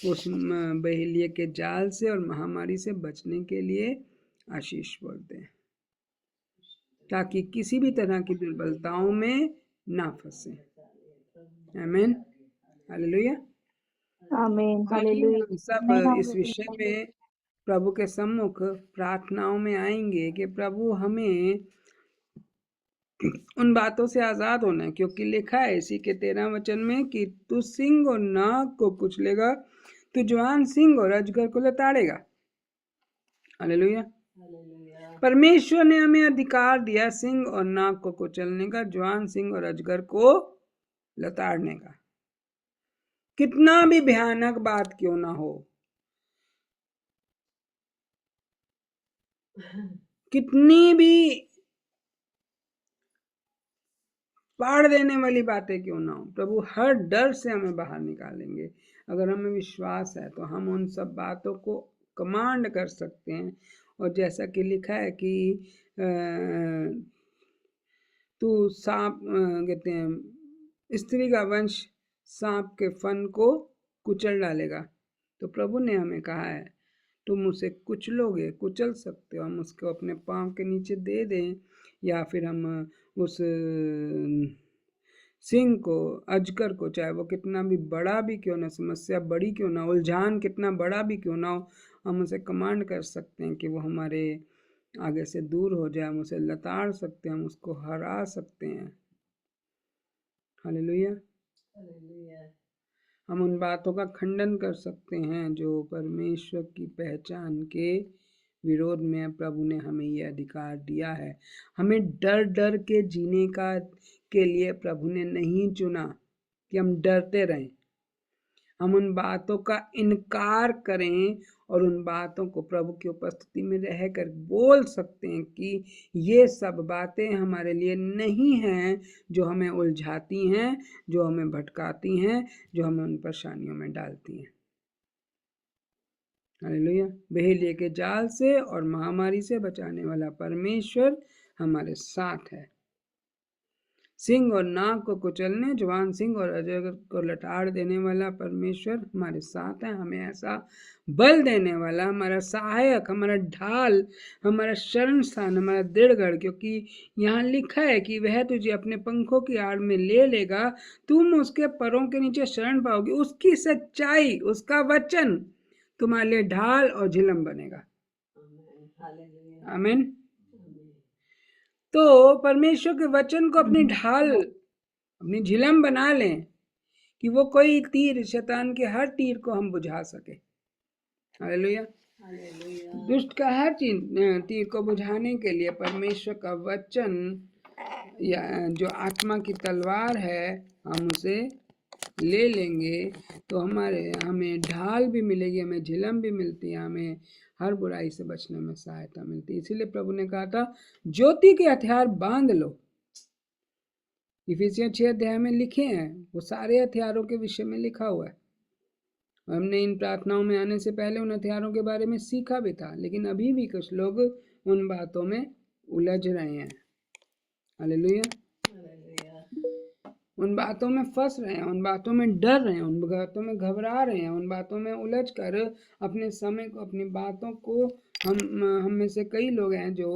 उस बहेलिये के जाल से और महामारी से बचने के लिए आशीष बोलते हैं, ताकि किसी भी तरह की दुर्बलताओं में ना फंसे। आमीन। हालेलुया। आमीन। हालेलुया। हम सब इस विषय में प्रभु के सम्मुख प्रार्थनाओं में आएंगे कि प्रभु हमें उन बातों से आजाद होना है, क्योंकि लिखा है इसी के 13 वचन में कि तू सिंह और नाग को कुचलेगा, तू जवान सिंह और अजगर को लताड़ेगा। हालेलुया। परमेश्वर ने हमें अधिकार दिया सिंह और नाग को कुचलने का, जवान सिंह और अजगर को लताड़ने का। कितना भी भयानक बात क्यों ना हो, कितनी भी पाड़ देने वाली बातें क्यों ना हो, प्रभु हर डर से हमें बाहर निकालेंगे। अगर हमें विश्वास है तो हम उन सब बातों को कमांड कर सकते हैं। और जैसा कि लिखा है कि तू सांप, कहते हैं स्त्री का वंश सांप के फन को कुचल डालेगा। तो प्रभु ने हमें कहा है तुम उसे कुचलोगे, कुचल सकते हो। हम उसको अपने पांव के नीचे दे दें, या फिर हम उस सिंह को, अजगर को, चाहे वो कितना भी बड़ा भी क्यों ना, समस्या बड़ी क्यों ना, उलझान कितना बड़ा भी क्यों ना हो, हम उसे कमांड कर सकते हैं कि वो हमारे आगे से दूर हो जाए। हम उसे लताड़ सकते हैं, हम उसको हरा सकते हैं। हालेलुया। हम उन बातों का खंडन कर सकते हैं जो परमेश्वर की पहचान के विरोध में। प्रभु ने हमें यह अधिकार दिया है। हमें डर डर के जीने का के लिए प्रभु ने नहीं चुना कि हम डरते रहें। हम उन बातों का इनकार करें और उन बातों को प्रभु की उपस्थिति में रहकर बोल सकते हैं कि ये सब बातें हमारे लिए नहीं हैं जो हमें उलझाती हैं, जो हमें भटकाती हैं, जो हमें उन परेशानियों में डालती हैं। हालेलुया। बहेलिये के जाल से और महामारी से बचाने वाला परमेश्वर हमारे साथ है। सिंह और नाग को कुचलने, जवान सिंह और अजगर को लताड़ देने वाला परमेश्वर हमारे साथ है। हमें ऐसा बल देने वाला, हमारा सहायक, हमारा ढाल, हमारा शरण स्थान, हमारा दृढ़गढ़, क्योंकि यहाँ लिखा है कि वह तुझे अपने पंखों की आड़ में ले लेगा, तुम उसके पैरों के नीचे शरण पाओगे। उसकी सच्चाई, उसका वचन तुम्हारे लिए ढाल और झिलम बनेगा। आमीन। तो परमेश्वर के वचन को अपनी ढाल, अपनी झिलम बना लें कि वो कोई तीर, शैतान के हर तीर को हम बुझा सके। हालेलुया। दुष्ट का हर तीर को बुझाने के लिए परमेश्वर का वचन या जो आत्मा की तलवार है, हम उसे ले लेंगे तो हमें ढाल भी मिलेगी, हमें झिलम भी मिलती है, हमें हर बुराई से बचने में सहायता मिलती है। इसीलिए प्रभु ने कहा था ज्योति के हथियार बांध लो। इफिसियों 6 अध्याय में लिखे हैं, वो सारे हथियारों के विषय में लिखा हुआ है। हमने इन प्रार्थनाओं में आने से पहले उन हथियारों के बारे में सीखा भी था, लेकिन अभी भी कुछ लोग उन बातों में उलझ रहे हैं। हालेलुया। उन बातों में फंस रहे हैं, उन बातों में डर रहे हैं, उन बातों में घबरा रहे हैं, उन बातों में उलझ कर अपने समय को, अपनी बातों को हम में से कई लोग हैं जो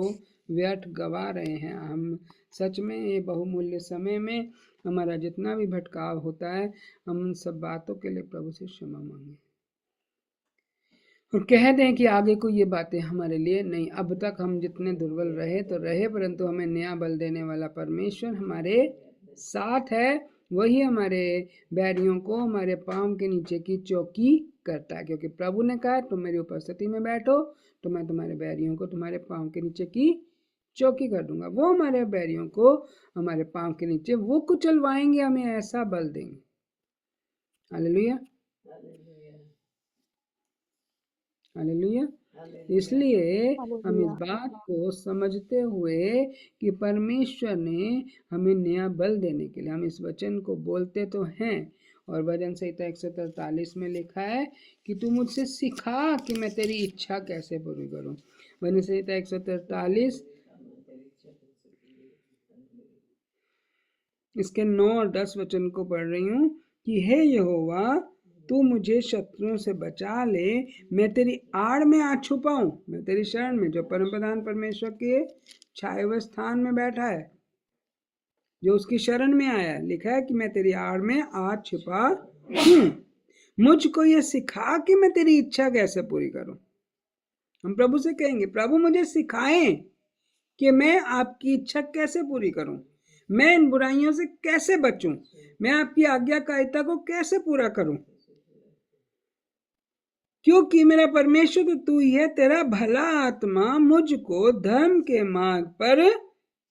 व्यर्थ गवा रहे हैं। हम सच में ये बहुमूल्य समय में हमारा जितना भी भटकाव होता है, हम उन सब बातों के लिए प्रभु से क्षमा मांगे और कह दें कि आगे को ये बातें हमारे लिए नहीं। अब तक हम जितने दुर्बल रहे तो रहे, परंतु हमें नया बल देने वाला परमेश्वर हमारे साथ है। वही हमारे बैरियों को हमारे पांव के नीचे की चौकी करता है, क्योंकि प्रभु ने कहा तुम मेरी उपस्थिति में बैठो तो मैं तुम्हारे बैरियों को तुम्हारे पांव के नीचे की चौकी कर दूंगा। वो हमारे बैरियों को हमारे पांव के नीचे वो कुचलवाएंगे, हमें ऐसा बल देंगे। Hallelujah, hallelujah. इसलिए हम इस बात को समझते हुए कि परमेश्वर ने हमें नया बल देने के लिए, हम इस वचन को बोलते तो हैं, और भजन संहिता 143 में लिखा है कि तू मुझसे सिखा कि मैं तेरी इच्छा कैसे पूरी करूं। भजन संहिता 143 इसके 9 और 10 वचन को पढ़ रही हूँ कि हे यहोवा, तू मुझे शत्रुओं से बचा ले, मैं तेरी आड़ में आ छुपाऊं, मैं तेरी शरण में। जो परम प्रधान परमेश्वर के छाए हुए स्थान में बैठा है, जो उसकी शरण में आया, लिखा है कि मैं तेरी आड़ में आ छुपा हूं। मुझको ये सिखा कि मैं तेरी इच्छा कैसे पूरी करूं। हम प्रभु से कहेंगे, प्रभु मुझे सिखाएं कि मैं आपकी इच्छा कैसे पूरी करूं, मैं इन बुराइयों से कैसे बचूं, मैं आपकी आज्ञाकारिता को कैसे पूरा करूं, क्योंकि मेरा परमेश्वर तो तू ही है। तेरा भला आत्मा मुझको धर्म के मार्ग पर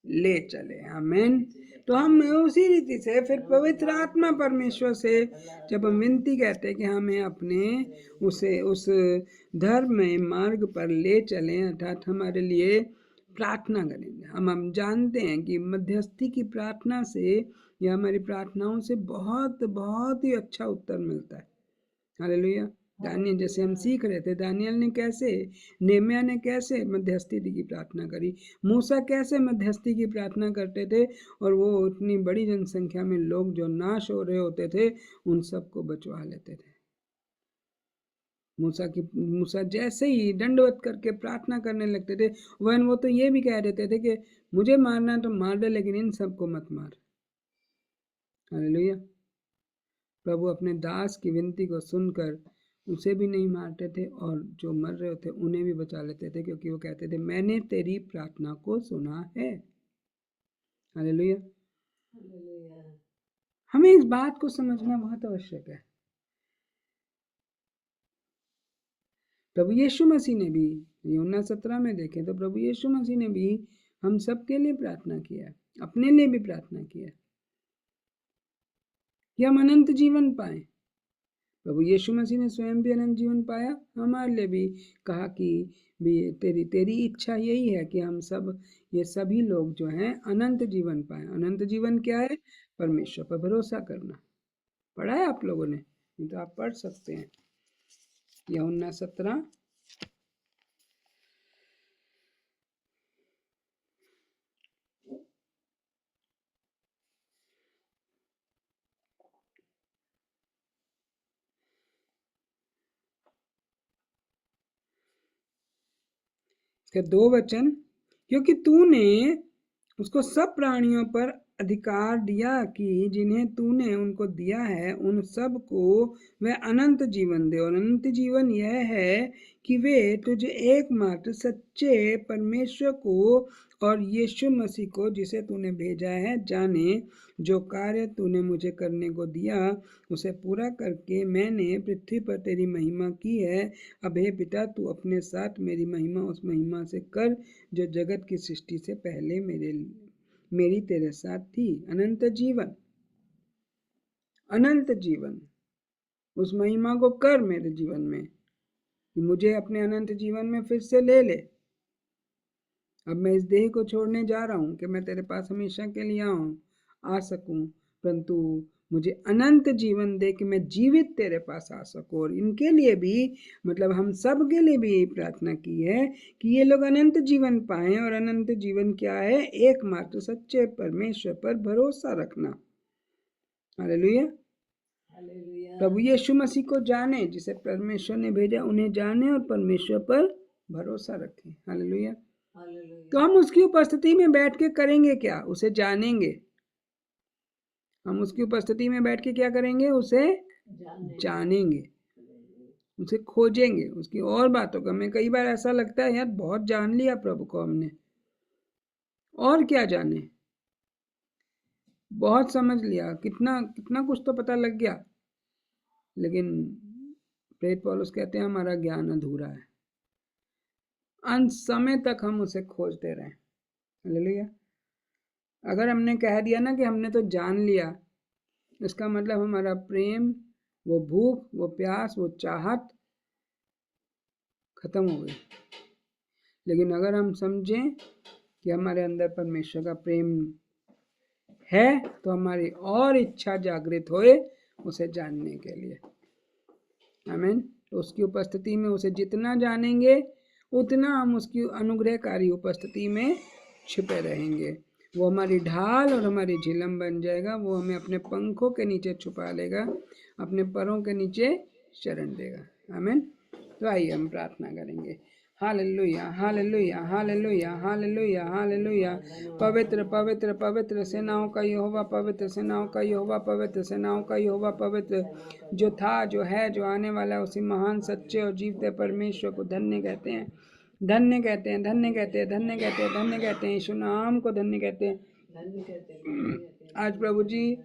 ले चले। आमीन। तो हम उसी रीति से फिर पवित्र आत्मा परमेश्वर से जब हम विनती कहते हैं कि हमें अपने उस धर्म में मार्ग पर ले चलें, अर्थात हमारे लिए प्रार्थना करेंगे। हम जानते हैं कि मध्यस्थी की प्रार्थना से या हमारी प्रार्थनाओं से बहुत बहुत ही अच्छा उत्तर मिलता है। हालेलुया। दानियल, जैसे हम सीख रहे थे, दानियल ने कैसे, नेहम्याह ने कैसे मध्यस्थी की प्रार्थना करी, मूसा कैसे मध्यस्थी की प्रार्थना करते थे, और वो इतनी बड़ी जनसंख्या में लोग जो नाश हो रहे होते थे उन सबको बचवा लेते थे। मूसा जैसे ही दंडवत करके प्रार्थना करने लगते थे, वो तो ये भी कह देते थे कि मुझे मारना तो मार दे, लेकिन इन सबको मत मार। हालेलुया। प्रभु अपने दास की विनती को सुनकर उसे भी नहीं मारते थे, और जो मर रहे थे उन्हें भी बचा लेते थे, क्योंकि वो कहते थे मैंने तेरी प्रार्थना को सुना है। हालेलुया। हमें इस बात को समझना बहुत आवश्यक है। प्रभु यीशु मसीह ने भी, यूहन्ना 17 में देखें तो प्रभु यीशु मसीह ने भी हम सबके लिए प्रार्थना किया, अपने लिए भी प्रार्थना किया कि हम अनंत जीवन पाएं। प्रभु यीशु मसीह ने स्वयं भी अनंत जीवन पाया, हमारे लिए भी कहा कि भी तेरी इच्छा यही है कि हम सब ये सभी लोग जो हैं अनंत जीवन पाए। अनंत जीवन क्या है? परमेश्वर पर भरोसा करना। पढ़ा है आप लोगों ने? नहीं तो आप पढ़ सकते हैं। यूहन्ना 17 के 2 वचन, क्योंकि तूने उसको सब प्राणियों पर अधिकार दिया कि जिन्हें तूने उनको दिया है उन सब को वह अनंत जीवन दे। और अनंत जीवन यह है कि वे तुझे एकमात्र सच्चे परमेश्वर को और यीशु मसीह को जिसे तूने भेजा है जाने। जो कार्य तूने मुझे करने को दिया उसे पूरा करके मैंने पृथ्वी पर तेरी महिमा की है। अब हे पिता, तू अपने साथ मेरी महिमा उस महिमा से कर जो जगत की सृष्टि से पहले मेरी तेरे साथ थी। अनंत जीवन, अनंत जीवन, उस महिमा को कर मेरे जीवन में कि मुझे अपने अनंत जीवन में फिर से ले ले। अब मैं इस देह को छोड़ने जा रहा हूँ कि मैं तेरे पास हमेशा के लिए आ सकूं, परंतु मुझे अनंत जीवन दे कि मैं जीवित तेरे पास आ सकूं। और इनके लिए भी, मतलब हम सब के लिए भी यही प्रार्थना की है कि ये लोग अनंत जीवन पाएं। और अनंत जीवन क्या है? एकमात्र सच्चे परमेश्वर पर भरोसा रखना। हालेलुया। प्रभु यीशु मसीह को जाने, जिसे परमेश्वर ने भेजा, उन्हें जाने और परमेश्वर पर भरोसा रखें। हालेलुया। तो हम उसकी उपस्थिति में बैठ के करेंगे क्या? उसे जानेंगे। हम उसकी उपस्थिति में बैठ के क्या करेंगे? उसे जानेंगे, उसे खोजेंगे, उसकी और बातों का। हमें कई बार ऐसा लगता है यार बहुत जान लिया प्रभु को हमने, और क्या जाने, बहुत समझ लिया, कितना कितना कुछ तो पता लग गया, लेकिन प्रेरित पौलुस कहते हैं हमारा ज्ञान अधूरा है। अंत समय तक हम उसे खोजते रहें। हालेलुया। अगर हमने कह दिया ना कि हमने तो जान लिया, इसका मतलब हमारा प्रेम, वो भूख, वो प्यास, वो चाहत खत्म हो गई। लेकिन अगर हम समझें कि हमारे अंदर परमेश्वर का प्रेम है, तो हमारी और इच्छा जागृत होए उसे जानने के लिए। आमीन। तो उसकी उपस्थिति में उसे जितना जानेंगे उतना हम उसकी अनुग्रहकारी उपस्थिति में छिपे रहेंगे। वो हमारी ढाल और हमारी झिलम बन जाएगा। वो हमें अपने पंखों के नीचे छुपा लेगा, अपने परों के नीचे शरण देगा। आमीन। तो आइए हम प्रार्थना करेंगे। Hallelujah, hallelujah, hallelujah, hallelujah, hallelujah. पवित्र पवित्र पवित्र सेनाओं का यहोवा, पवित्र सेनाओं का यहोवा, पवित्र सेनाओं का यहोवा, पवित्र जो था, जो है, जो आने वाला है, उसी महान सच्चे और जीवते परमेश्वर को धन्य कहते हैं, धन्य कहते हैं, धन्य कहते हैं, धन्य कहते हैं, धन्य कहते हैं। यीशु नाम को धन्य कहते हैं। आज प्रभु जी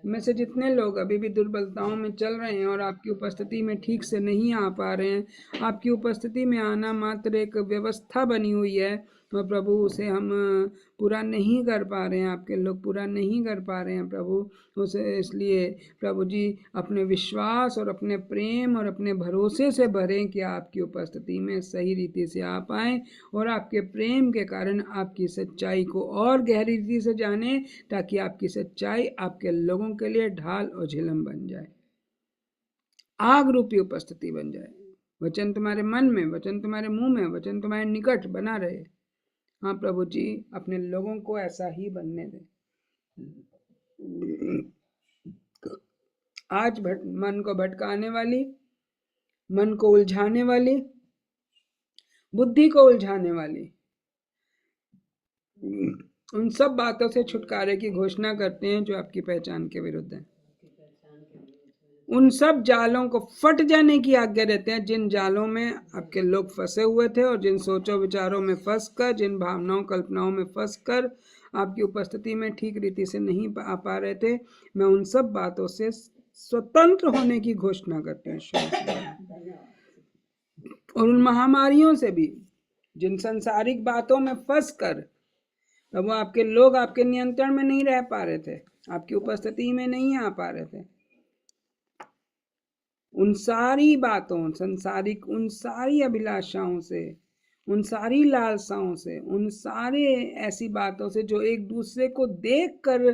में से जितने लोग अभी भी दुर्बलताओं में चल रहे हैं और आपकी उपस्थिति में ठीक से नहीं आ पा रहे हैं, आपकी उपस्थिति में आना मात्र एक व्यवस्था बनी हुई है और प्रभु उसे हम पूरा नहीं कर पा रहे हैं, आपके लोग पूरा नहीं कर पा रहे हैं प्रभु उसे। इसलिए प्रभु जी अपने विश्वास और अपने प्रेम और अपने भरोसे से भरें कि आपकी उपस्थिति में सही रीति से आ पाएँ और आपके प्रेम के कारण आपकी सच्चाई को और गहरी रीति से जाने, ताकि आपकी सच्चाई आपके लोगों के लिए ढाल और झिलम बन जाए, आग रूपी उपस्थिति बन जाए। वचन तुम्हारे मन में, वचन तुम्हारे मुंह में, वचन तुम्हारे निकट बना रहे। हाँ प्रभु जी, अपने लोगों को ऐसा ही बनने दे। आज मन को भटकाने वाली, मन को उलझाने वाली, बुद्धि को उलझाने वाली उन सब बातों से छुटकारे की घोषणा करते हैं जो आपकी पहचान के विरुद्ध है। उन सब जालों को फट जाने की आज्ञा देते हैं जिन जालों में आपके लोग फंसे हुए थे और जिन सोचों विचारों में फंसकर, जिन भावनाओं कल्पनाओं में फंसकर आपकी उपस्थिति में ठीक रीति से नहीं आ पा रहे थे। मैं उन सब बातों से स्वतंत्र होने की घोषणा करते हैं और उन महामारियों से भी जिन सांसारिक बातों में फंसकर प्रभु आपके लोग आपके नियंत्रण में नहीं रह पा रहे थे, आपकी उपस्थिति में नहीं आ पा रहे थे। उन सारी बातों, संसारिक उन सारी अभिलाषाओं से, उन सारी लालसाओं से, उन सारे ऐसी बातों से जो एक दूसरे को देख कर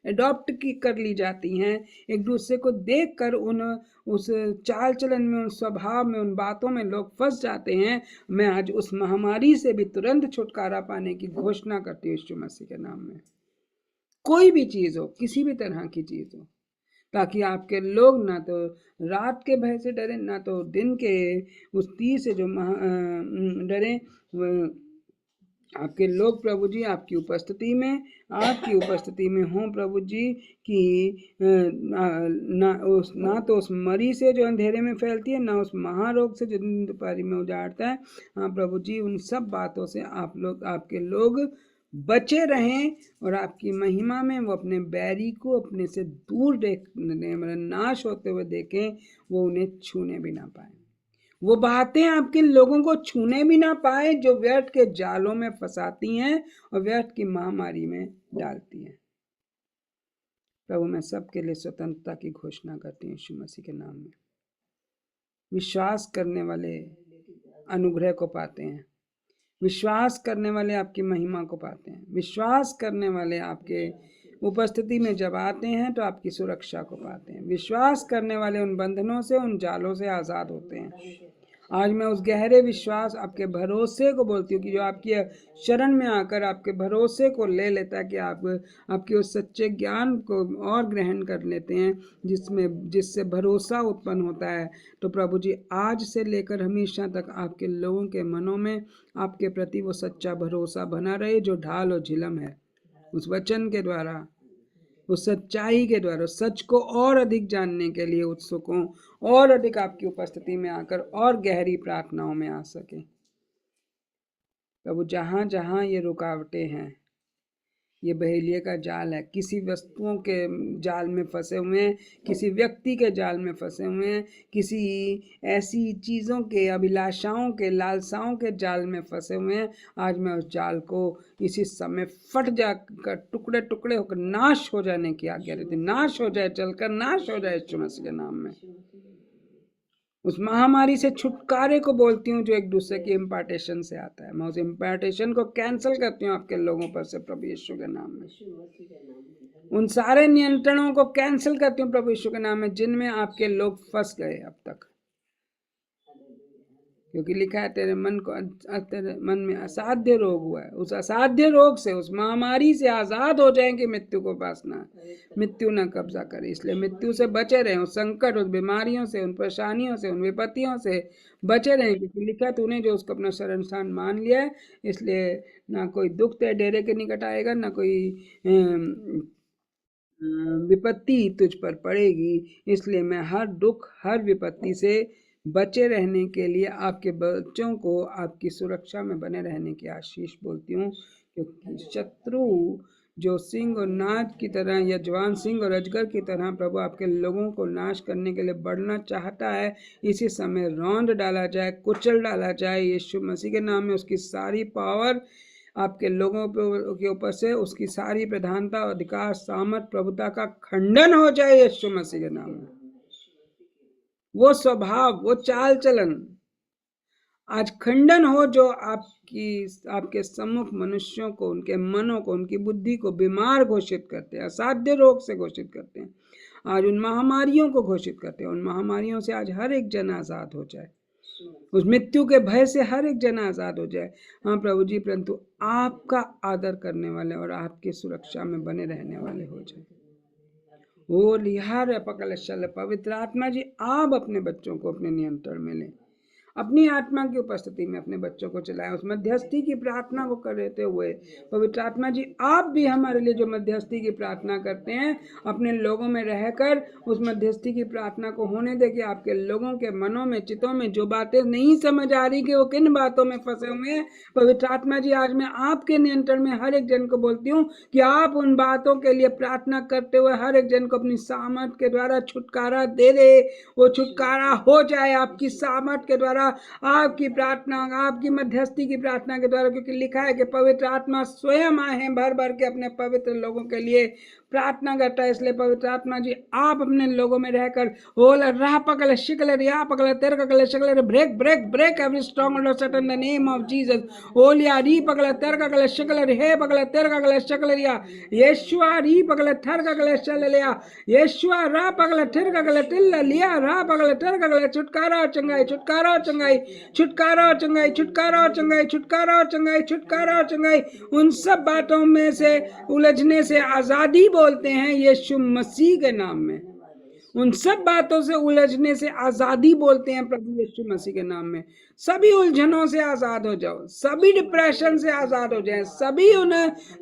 अडॉप्ट की कर ली जाती हैं, एक दूसरे को देख कर उस चाल चलन में, उन स्वभाव में, उन बातों में लोग फंस जाते हैं। मैं आज उस महामारी से भी तुरंत छुटकारा पाने की घोषणा करती हूँ यीशु मसीह के नाम में। कोई भी चीज़ हो, किसी भी तरह की चीज़ हो, ताकि आपके लोग ना तो रात के भय से डरे, ना तो दिन के उस तीर से जो डरे। आपके लोग प्रभु जी आपकी उपस्थिति में हों प्रभु जी, कि ना तो उस मरी से जो अंधेरे में फैलती है, ना उस महारोग से जो दोपहरी में उजाड़ता है। हाँ प्रभु जी, उन सब बातों से आपके लोग बचे रहें और आपकी महिमा में वो अपने बैरी को अपने से दूर नाश होते हुए देखें, वो उन्हें छूने भी ना पाए। वो बातें आपके लोगों को छूने भी ना पाए जो व्यर्थ के जालों में फंसाती हैं और व्यर्थ की महामारी में डालती हैं। प्रभु, मैं सबके लिए स्वतंत्रता की घोषणा करती हूँ यीशु मसीह के नाम में। विश्वास करने वाले अनुग्रह को पाते हैं, विश्वास करने वाले आपकी महिमा को पाते हैं, विश्वास करने वाले आपके उपस्थिति में जब आते हैं तो आपकी सुरक्षा को पाते हैं, विश्वास करने वाले उन बंधनों से, उन जालों से आज़ाद होते हैं। आज मैं उस गहरे विश्वास, आपके भरोसे को बोलती हूँ कि जो आपकी शरण में आकर आपके भरोसे को ले लेता है, कि आपके उस सच्चे ज्ञान को और ग्रहण कर लेते हैं जिससे भरोसा उत्पन्न होता है। तो प्रभु जी, आज से लेकर हमेशा तक आपके लोगों के मनों में आपके प्रति वो सच्चा भरोसा बना रहे, जो ढाल और झिलम है उस वचन के द्वारा, उस सच्चाई के द्वारा, सच को और अधिक जानने के लिए उत्सुक हों, और अधिक आपकी उपस्थिति में आकर और गहरी प्रार्थनाओं में आ सके। प्रभु, जहाँ जहाँ ये रुकावटें हैं, ये बहेलिए का जाल है, किसी वस्तुओं के जाल में फंसे हुए हैं, किसी व्यक्ति के जाल में फंसे हुए हैं, किसी ऐसी चीज़ों के, अभिलाषाओं के, लालसाओं के जाल में फंसे हुए हैं। आज मैं उस जाल को इसी समय फट जाकर टुकड़े टुकड़े होकर नाश हो जाने की आज्ञा देती, नाश हो जाए, चलकर नाश हो जाए यीशु मसीह के नाम में। उस महामारी से छुटकारे को बोलती हूँ जो एक दूसरे की इम्पार्टेशन से आता है। मैं उस इम्पार्टेशन को कैंसिल करती हूँ आपके लोगों पर से प्रभु यीशु के नाम में। उन सारे नियंत्रणों को कैंसिल करती हूँ प्रभु यीशु के नाम में जिनमें आपके लोग फंस गए अब तक, क्योंकि लिखा है तेरे मन में असाध्य रोग हुआ है। उस असाध्य रोग से, उस महामारी से आज़ाद हो जाएं कि मृत्यु को पास ना, मृत्यु ना कब्जा करे। इसलिए मृत्यु से बचे रहें, उस संकट, उस बीमारियों से, उन परेशानियों से, उन विपत्तियों से बचे रहें, क्योंकि लिखा तूने जो उसको अपना शरण स्थान मान लिया है, इसलिए ना कोई दुख तेरे डेरे के निकट आएगा, ना कोई विपत्ति तुझ पर पड़ेगी। इसलिए मैं हर दुख, हर विपत्ति से बचे रहने के लिए आपके बच्चों को आपकी सुरक्षा में बने रहने की आशीष बोलती हूँ, क्योंकि शत्रु जो सिंह और नाग की तरह, या जवान सिंह और अजगर की तरह प्रभु आपके लोगों को नाश करने के लिए बढ़ना चाहता है, इसी समय रौंद डाला जाए, कुचल डाला जाए यीशु मसीह के नाम में। उसकी सारी पावर आपके लोगों के ऊपर से, उसकी सारी प्रधानता, अधिकार, सामर्थ, प्रभुता का खंडन हो जाए यीशु मसीह के नाम में। वो स्वभाव, वो चाल चलन आज खंडन हो जो आपके सम्मुख मनुष्यों को, उनके मनों को, उनकी बुद्धि को बीमार घोषित करते हैं, असाध्य रोग से घोषित करते हैं, आज उन महामारियों को घोषित करते हैं। उन महामारियों से आज हर एक जन आज़ाद हो जाए, उस मृत्यु के भय से हर एक जन आज़ाद हो जाए। हाँ प्रभु जी, परंतु आपका आदर करने वाले और आपकी सुरक्षा में बने रहने वाले हो जाए। ओ लिहार पकल पवित्र आत्मा जी, आप अपने बच्चों को अपने नियंत्रण में लें, अपनी आत्मा की उपस्थिति में अपने बच्चों को चलाएं। उस मध्यस्थी की प्रार्थना को करते हुए पवित्र आत्मा जी, आप भी हमारे लिए जो मध्यस्थी की प्रार्थना करते हैं, अपने लोगों में रहकर उस मध्यस्थी की प्रार्थना को होने दे कि आपके लोगों के मनों में, चितों में जो बातें नहीं समझ आ रही कि वो किन बातों में फंसे हुए हैं, पवित्र आत्मा जी आज मैं आपके नियंत्रण में हर एक जन को बोलती हूँ कि आप उन बातों के लिए प्रार्थना करते हुए हर एक जन को अपनी सामर्थ के द्वारा छुटकारा दे रहे, वो छुटकारा हो जाए आपकी सामर्थ के द्वारा, आपकी प्रार्थना, आपकी मध्यस्थी की प्रार्थना के द्वारा, क्योंकि लिखा है कि पवित्र आत्मा स्वयं आए हैं भर भर के अपने पवित्र लोगों के लिए प्रार्थना करता है। इसलिए पवित्र आत्मा जी आप अपने लोगों में रहकर ओल राह पकड़ शिकल रिया पकड़ तेर ककल शिकल break break break every strong of Satan in the name of Jesus. ओल या री पकड़ तेर ककल शिकल रे पकड़ तेर ककल शिकल रिया यीशुआ री पकड़ थर ककल चल लिया यीशुआ रा पकड़ थिर ककल तिल लिया रा पकड़ तेर ककल छुटकारा चंगाई छुटकारा चंगाई छुटकारा चंगाई छुटकारा चंगाई छुटकारा चंगाई छुटकारा चंगाई। उन सब बातों में से उलझने से आजादी बोलते हैं यीशु मसीह के नाम में। उन सब बातों से उलझने से आजादी बोलते हैं प्रभु यीशु मसीह के नाम में। सभी उलझनों से आजाद हो जाओ, सभी डिप्रेशन से आजाद हो जाए, सभी उन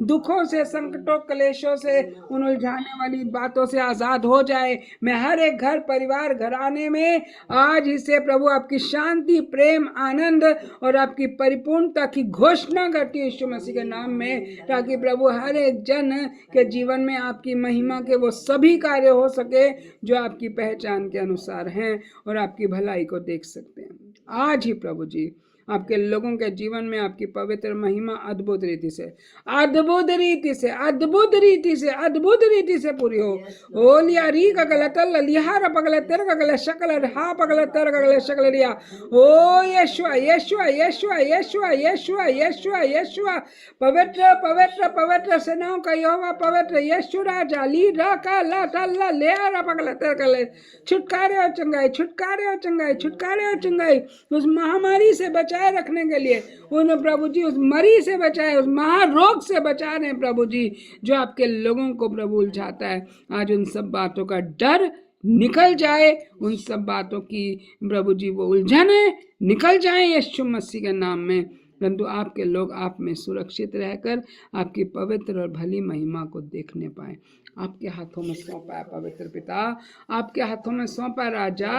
दुखों से संकटों क्लेशों से उन उलझाने वाली बातों से आजाद हो जाए। मैं हर एक घर परिवार घराने में आज इसे प्रभु आपकी शांति प्रेम आनंद और आपकी परिपूर्णता की घोषणा करती हूँ यीशु मसीह के नाम में, ताकि प्रभु हर एक जन के जीवन में आपकी महिमा के वो सभी कार्य हो सके जो आपकी पहचान के अनुसार हैं और आपकी भलाई को देख सकते हैं। आज ही प्रभु जी आपके लोगों के जीवन में आपकी पवित्र महिमा अद्भुत रीति से अद्भुत रीति से अद्भुत रीति से अद्भुत रीति से पूरी हो। ओ लिया री का गलत लिहार पगल तेर का गलत शकल हा पगल तेर का गलत शकल लिया। ओ यीशुआ यीशुआ यीशुआ यीशुआ यीशुआ यीशुआ यीशुआ पवित्र पवित्र पवित्र सेनाओं का यहोवा पवित्र यीशु राजा ली रा का ला तल्ला लिहार पगल तेर का ले छुटकारे और चंगाई छुटकारे और चंगाई छुटकारे और चंगाई। उस महामारी से बचाए रखने के लिए उन प्रभु जी उस मरी से बचाए उस महारोग से बचा रहे प्रभु जी जो आपके लोगों को प्रभु उलझाता है। आज उन सब बातों का डर निकल जाए, उन सब बातों की प्रभु जी वो उलझने निकल जाए यीशु मसीह के नाम में। परंतु आपके लोग आप में सुरक्षित रहकर आपकी पवित्र और भली महिमा को देखने पाए। आपके हाथों में सौंपा है पवित्र पिता, आपके हाथों में सौंपा है राजा,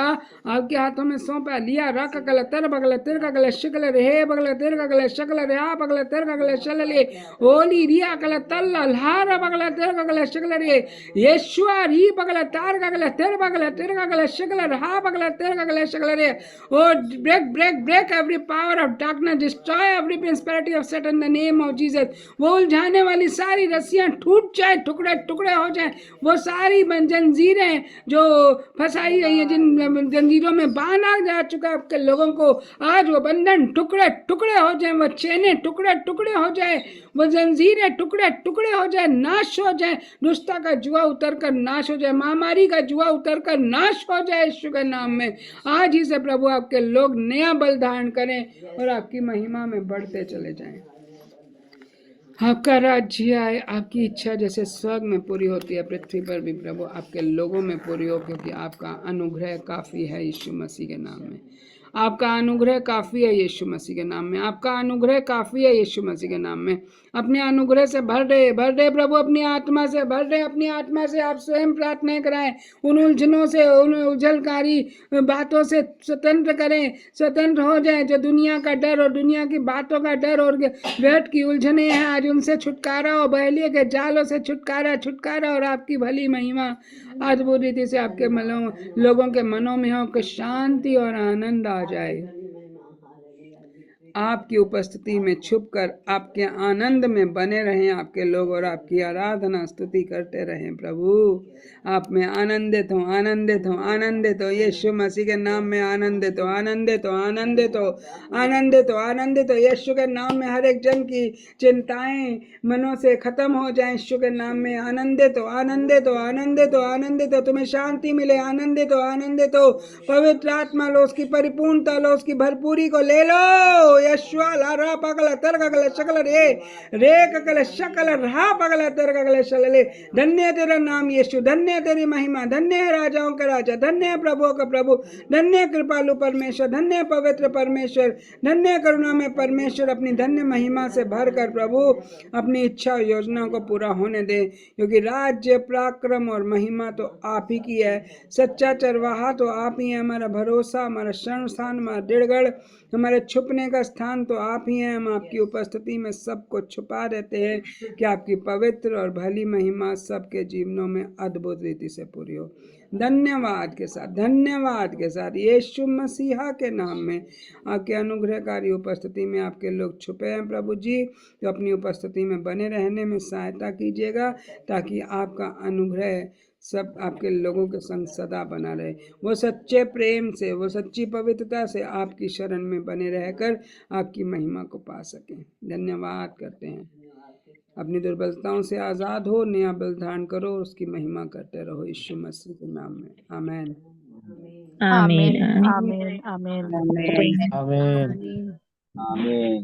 आपके हाथों में सौंपा है लिया रा का गल तर बगल तेर का गल शिकल रे बगल तेर का गल शकल रे आ बगल तेर का गल चल ले ओली रिया गल तल लहार बगल तेर का गल शिकल रे यीशुआ री बगल तार का गल तेर का गल शिकल रहा बगल तेर का गल शकल रे। ओ break break break every power of darkness destroy every principality of Satan in the name of Jesus. वो उलझाने वाली सारी रस्सियां टूट जाए, टुकड़े टुकड़े हो जाए, वो सारी जंजीरें जो फंसाई गई हैं, जिन जंजीरों में बांधा जा चुका है आपके लोगों को, आज वो बंधन टुकड़े टुकड़े हो जाए, वो चेनें टुकड़े टुकड़े हो जाए, वो जंजीरें टुकड़े टुकड़े हो जाए, नाश हो जाए, दुष्टता का जुआ उतर कर नाश हो जाए, महामारी का जुआ उतर कर नाश हो जाए यीशु के नाम में। आज ही से प्रभु आपके लोग नया बल धारण करें और आपकी महिमा में बढ़ते चले जाएं। आपका राज्य आए, आपकी इच्छा जैसे स्वर्ग में पूरी होती है पृथ्वी पर भी प्रभु आपके लोगों में पूरी हो, क्योंकि आपका अनुग्रह काफ़ी है यीशु मसीह के नाम में। आपका अनुग्रह काफ़ी है यीशु मसीह के नाम में, आपका अनुग्रह काफ़ी है यीशु मसीह के नाम में। अपने अनुग्रह से भर दे प्रभु, अपनी आत्मा से भर दे, अपनी आत्मा से आप स्वयं प्रार्थना कराएं, उन उलझनों से उन उलझलकारी बातों से स्वतंत्र करें, स्वतंत्र हो जाए। जो दुनिया का डर और दुनिया की बातों का डर और व्यर्थ की उलझने हैं, आज उनसे छुटकारा हो, बहलिए के जालों से छुटकारा छुटकारा और आपकी भली महिमा अद्भुत रीति से आपके लोगों के मनों में हो कि शांति और आनंद आ जाए। आपकी उपस्थिति में छुपकर आपके आनंद में बने रहें आपके लोग और आपकी आराधना स्तुति करते रहें प्रभु। आप में आनंदित हो, आनंदित हो, आनंदित हो, यीशु मसीह के नाम में आनंदित हो, आनंदित हो, आनंदित हो, आनंदित हो, आनंदित हो। यीशु के नाम में हर एक जन की चिंताएं मनों से खत्म हो जाएं यीशु के नाम में। आनंदित हो, आनंदित हो, आनंदित हो, आनंदित हो, तुम्हें शांति मिले। आनंदित हो, आनंदित हो, पवित्र आत्मा लो, उसकी परिपूर्णता लो, उसकी भरपूरी को ले लो। यशुआ रा पगल तर गगल शकल रे कगल शकल रहा पगल तर गगल शकल। धन्य तेरा नाम यीशु, धन्य तेरी महिमा, धन्य है राजाओं का राजा, धन्य है प्रभुओं का प्रभु, धन्य कृपालु परमेश्वर, धन्य पवित्र परमेश्वर, धन्य करुणा में परमेश्वर। अपनी धन्य महिमा से भर कर प्रभु अपनी इच्छा और योजना को पूरा होने दे, क्योंकि राज्य पराक्रम और महिमा तो आप ही की है। सच्चा चरवाहा तो आप ही है, हमारा भरोसा, हमारा शरण स्थान, हमारा दृढ़गढ़, हमारे छुपने का स्थान तो आप ही हैं। हम आपकी उपस्थिति में सबको छुपा देते हैं कि आपकी पवित्र और भली महिमा सबके जीवनों में अद्भुत रीति से पूरी हो। धन्यवाद के साथ यीशु मसीहा के नाम में आपके अनुग्रहकारी उपस्थिति में आपके लोग छुपे हैं प्रभु जी, तो अपनी उपस्थिति में बने रहने में सहायता कीजिएगा, ताकि आपका अनुग्रह सब आपके लोगों के संग सदा बना रहे। वो सच्चे प्रेम से, वो सच्ची पवित्रता से आपकी शरण में बने रहकर आपकी महिमा को पा सकें। धन्यवाद करते हैं। अपनी दुर्बलताओं से आज़ाद हो, नया बल धारण करो और उसकी महिमा करते रहो यीशु मसीह के नाम में। आमीन। आमीन आमीन आमीन आमीन। आमीन।